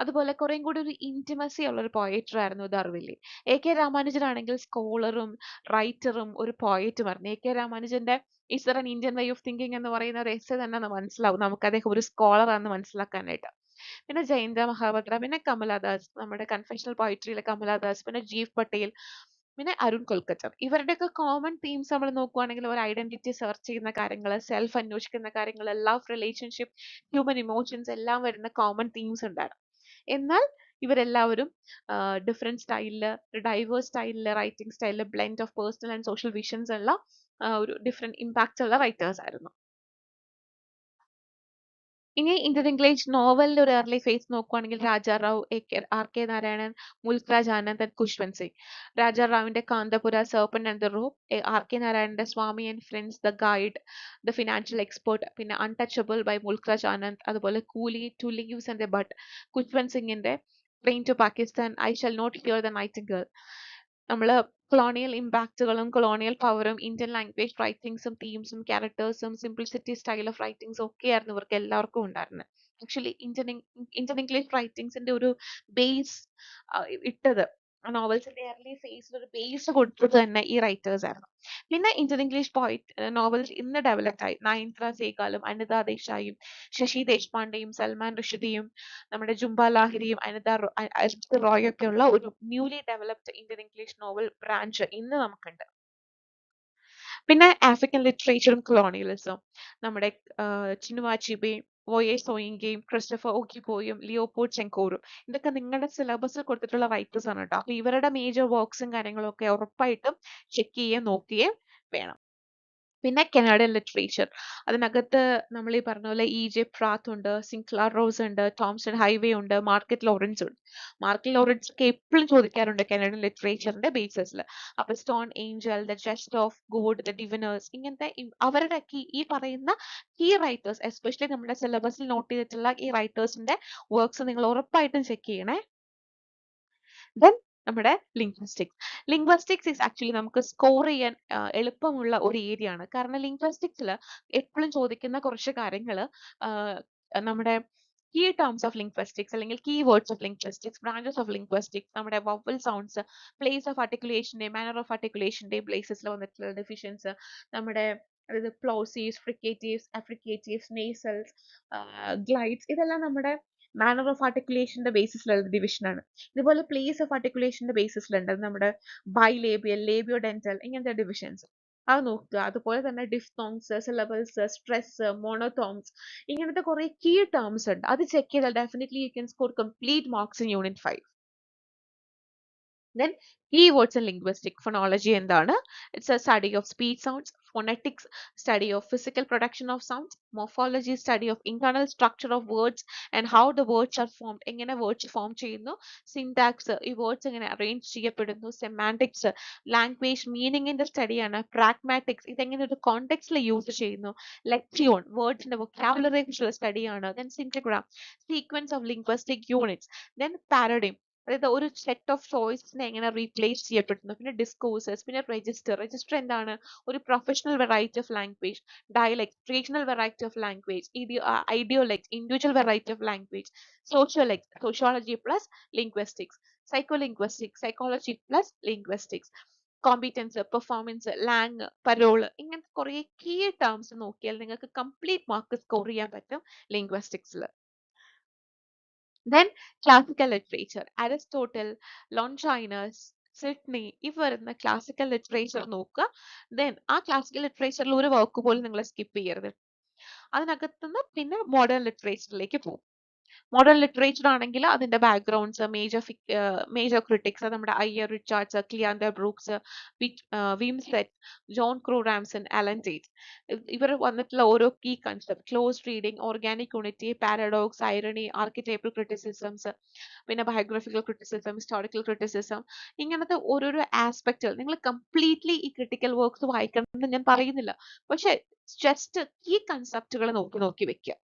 അതുപോലെ കുറേം കൂടി ഒരു ഇന്റിമസി ഉള്ള ഒരു പോയറ്റർ ആയിരുന്നു ദർവില്ലി. എ കെ രാമാനുജൻ ആണെങ്കിൽ സ്കോളറും റൈറ്ററും ഒരു പോയറ്റും ആയിരുന്നു. എ കെ രാമാനുജന്റെ is there an Indian way of thinking എന്ന് പറയുന്ന ഒരു എസ്സേ തന്നെ മനസ്സിലാവും നമുക്ക് അദ്ദേഹം ഒരു സ്കോളർ ആണെന്ന് മനസ്സിലാക്കാനായിട്ട്. പിന്നെ ജയന്ത മഹാപാത്ര, പിന്നെ കമലാദാസ്, നമ്മുടെ കൺഫെഷണൽ പോയിട്രിയിലെ കമലാദാസ്, പിന്നെ ജീവ് പട്ടേൽ, പിന്നെ അരുൺ കൊൽക്കത്തർ. ഇവരുടെയൊക്കെ കോമൺ തീംസ് നമ്മൾ നോക്കുവാണെങ്കിൽ ഒരു ഐഡന്റിറ്റി സെർച്ച് ചെയ്യുന്ന കാര്യങ്ങൾ, സെൽഫ് അന്വേഷിക്കുന്ന കാര്യങ്ങൾ, ലവ്, റിലേഷൻഷിപ്പ്, ഹ്യൂമൻ ഇമോഷൻസ് എല്ലാം വരുന്ന കോമൺ തീംസ് ഉണ്ടായിരുന്നു. എന്നാൽ ഇവരെല്ലാവരും ഡിഫറെന്റ് സ്റ്റൈലില്, ഡൈവേഴ്സ് സ്റ്റൈലില്, റൈറ്റിംഗ് സ്റ്റൈലില്, blend of personal and social visions ഉള്ള ഒരു ഡിഫറെന്റ് ഇമ്പാക്ട്സ് ഉള്ള റൈറ്റേഴ്സ് ആയിരുന്നു. ഇനി ഇന്ത്യൻ ഇംഗ്ലീഷ് നോവലിന്റെ ഒരു early phase നോക്കുവാണെങ്കിൽ Raja Rao, R K Narayanan, Mulk Raj Anand and Khushwant Singh. Raja റാവുവിന്റെ Kanthapura, serpent and the rope, R K നാരായണന്റെ Swami and friends, the guide, the financial expert, പിന്നെ അൺടച്ചബിൾ ബൈ മുൽക്രാജ് ആനന്ദ്, അതുപോലെ Coolie, two leaves and a bud, Khushwant സിംഗിന്റെ train to Pakistan, I shall not hear the nightingale. നമ്മള് കൊളോണിയൽ ഇമ്പാക്റ്റുകളും കൊളോണിയൽ പവറും ഇന്ത്യൻ ലാംഗ്വേജ് റൈറ്റിംഗ്സും തീംസും ക്യാരക്ടേഴ്സും സിംപ്ലിസിറ്റി സ്റ്റൈൽ ഓഫ് റൈറ്റിംഗ്സും ഒക്കെയായിരുന്നു ഇവർക്ക് എല്ലാവർക്കും ഉണ്ടായിരുന്നത്. ആക്ച്വലി ഇന്ത്യൻ ഇംഗ്ലീഷ് റൈറ്റിംഗ്സിന്റെ ഒരു ബേസ് ഇട്ടത് നോവൽസിന്റെ early ഫേസിൽ ഒരു ബേസ് കൊടുത്തത് തന്നെ ഈ റൈറ്റേഴ്സ് ആയിരുന്നു. പിന്നെ ഇന്ത്യൻ ഇംഗ്ലീഷ് നോവൽസ് ഇന്ന് ഡെവലപ്ഡ് ആയി നയൻത്ര സേഗാലും, അനിത ദേശായിയും, ശശി ദേശ്പാണ്ഡെയും, സൽമാൻ റുഷ്ദിയും, നമ്മുടെ ജുംബ ലാഹിരിയും, അജിത് റോയും ഒക്കെ ഉള്ള ഒരു newly developed Indian English novel branch ഇന്ന് നമുക്കുണ്ട്. പിന്നെ ആഫ്രിക്കൻ ലിറ്ററേച്ചറും കൊളോണിയലിസവും നമ്മുടെ ചിനുവ അച്ചീബെ, വോയേജ് സോയിങ്കയും ക്രിസ്റ്റഫർ ഓക്കിപ്പോയും ലിയോപോൾഡ് ചെങ്കോറും ഇതൊക്കെ നിങ്ങളുടെ സിലബസിൽ കൊടുത്തിട്ടുള്ള റൈറ്റേഴ്സ് ആണ് കേട്ടോ. അപ്പൊ ഇവരുടെ മേജർ വർക്ക്സും കാര്യങ്ങളും ഒക്കെ ഉറപ്പായിട്ടും ചെക്ക് ചെയ്യുകയും നോക്കുകയും വേണം. പിന്നെ കനേഡിയൻ ലിറ്ററേച്ചർ അതിനകത്ത് നമ്മൾ ഈ പറഞ്ഞ പോലെ E.J. പ്രാത്ത് ഉണ്ട്, സിൻക്ലാർ റോസ് ഉണ്ട്, തോംസൺ ഹൈവേ ഉണ്ട്, മാർക്കറ്റ് ലോറൻസ് ഉണ്ട്. മാർക്കറ്റ് ലോറൻസ് ഒക്കെ എപ്പോഴും ചോദിക്കാറുണ്ട് കനേഡിയൻ ലിറ്ററേച്ചറിന്റെ ബേസിസിൽ. അപ്പൊ stone angel, the jest of God, the diviners ഇങ്ങനത്തെ അവരുടെ ഈ പറയുന്ന കീ റൈറ്റേഴ്സ് എസ്പെഷ്യലി നമ്മുടെ സിലബസിൽ നോട്ട് ചെയ്തിട്ടുള്ള ഈ റൈറ്റേഴ്സിന്റെ വർക്ക്സ് നിങ്ങൾ ഉറപ്പായിട്ടും ചെക്ക് ചെയ്യണേ. ദെൻ നമ്മുടെ ലിംഗ്വിസ്റ്റിക്സ് ഈസ് ആക്ച്വലി നമുക്ക് സ്കോർ ചെയ്യാൻ എളുപ്പമുള്ള ഒരു ഏരിയ ആണ്. കാരണം ലിംഗ്വിസ്റ്റിക്സിൽ എപ്പോഴും ചോദിക്കുന്ന കുറച്ച് കാര്യങ്ങൾ നമ്മുടെ കീ ടേംസ് ഓഫ് ലിംഗ്വിസ്റ്റിക്സ് അല്ലെങ്കിൽ key words of linguistics, branches of linguistics, നമ്മുടെ വവൽ സൗണ്ട്സ്, പ്ലേസ് ഓഫ് ആർട്ടിക്കുലേഷന്റെ, മാനർ ഓഫ് ആർട്ടിക്കുലേഷന്റെ പ്ലേസസിൽ വന്നിട്ടുള്ള ഡെഫിഷ്യൻസ്, നമ്മുടെ അതായത് പ്ലോസീവ്സ്, ഫ്രിക്കേറ്റീവ്സ്, അഫ്രിക്കേറ്റീവ്സ്, നേസൽസ്, ഗ്ലൈഡ്സ് ഇതെല്ലാം നമ്മുടെ മാനർ ഓഫ് ആർട്ടിക്കുലേഷന്റെ ബേസിസിലുള്ള ഡിവിഷൻ ആണ്. ഇതുപോലെ പ്ലേസ് ഓഫ് ആർട്ടിക്കുലേഷന്റെ ബേസിസിലുണ്ട് നമ്മുടെ ബൈലേബിയൽ, ലേബിയോ ഡെന്റൽ ഇങ്ങനത്തെ ഡിവിഷൻസ് അത് നോക്കുക. അതുപോലെ തന്നെ ഡിഫ്തോങ്സ്, സിലബിൾസ്, സ്ട്രെസ്, മോണോതോങ്സ് ഇങ്ങനത്തെ കുറെ കീ ടേംസ് ഉണ്ട്. അത് ചെക്ക് ചെയ്താൽ definitely you can score complete marks in unit 5. Then keywords and linguistic phonology എന്താണ്? It's a study of speech sounds, phonetics study of physical production of sounds, morphology study of internal structure of words and how the words are formed, എങ്ങനെ words form ചെയ്യുന്നു, syntax ഈ words എങ്ങനെ arrange ചെയ്യപ്പെടുന്നു, semantics language meaning ന്റെ study ആണ്, pragmatics ഇതെങ്ങനെ ഒരു context ൽ യൂസ് ചെയ്യുന്നു, lexion words ന്റെ vocabulary കുറിച്ചുള്ള study ആണ്, then syntagram sequence of linguistic units, then paradigm അതായത് ഒരു സെറ്റ് ഓഫ് ചോയ്സിനെ എങ്ങനെ റീപ്ലേസ് ചെയ്യപ്പെടുന്നു, പിന്നെ ഡിസ്കോഴ്സസ്, പിന്നെ രജിസ്റ്റർ എന്താണ്, ഒരു professional variety of language, dialect regional variety of language, idiolect individual variety of language, sociology plus linguistics, psychology plus linguistics, competence, performance, langue, parole ഇങ്ങനത്തെ കുറെ കീ ടേംസ് നോക്കിയാൽ നിങ്ങൾക്ക് കംപ്ലീറ്റ് മാർക്ക് സ്കോർ ചെയ്യാൻ പറ്റും ലിംഗ്വിസ്റ്റിക്സിൽ. Then classical literature, Aristotle, Longinus, Sidney ഇവ വരുന്ന classical literature നോക്കുക. Then ആ classical literature ഒരു വാക്ക് പോലും നിങ്ങൾ സ്കിപ്പ് ചെയ്യരുത്. അതിനകത്തുനിന്ന് പിന്നെ മോഡേൺ ലിറ്ററേച്ചറിലേക്ക് പോകും. മോഡേൺ ലിറ്ററേച്ചർ ആണെങ്കിൽ അതിന്റെ ബാക്ക്ഗ്രൗണ്ട്സ്, മേജർ ക്രിട്ടിക്സ് നമ്മുടെ I A Richards, Cleanth Brooks, Wimsatt, John Crowe Ransom, Allen Tate ഇവർ വന്നിട്ടുള്ള ഓരോ key concept, close reading, organic unity, paradox, irony, archetypal criticisms, പിന്നെ ബയോഗ്രഫിക്കൽ ക്രിറ്റിസിസം, ഹിസ്റ്റോറിക്കൽ ക്രിറ്റിസിസം ഇങ്ങനത്തെ ഓരോരോ ആസ്പെക്റ്റുകൾ നിങ്ങൾ കംപ്ലീറ്റ്ലി ഈ ക്രിട്ടിക്കൽ വർക്ക്സ് വായിക്കണം എന്ന് ഞാൻ പറയുന്നില്ല. പക്ഷെ ജസ്റ്റ് കീ കൺസെപ്റ്റുകൾ നോക്കി നോക്കി വെക്കുക.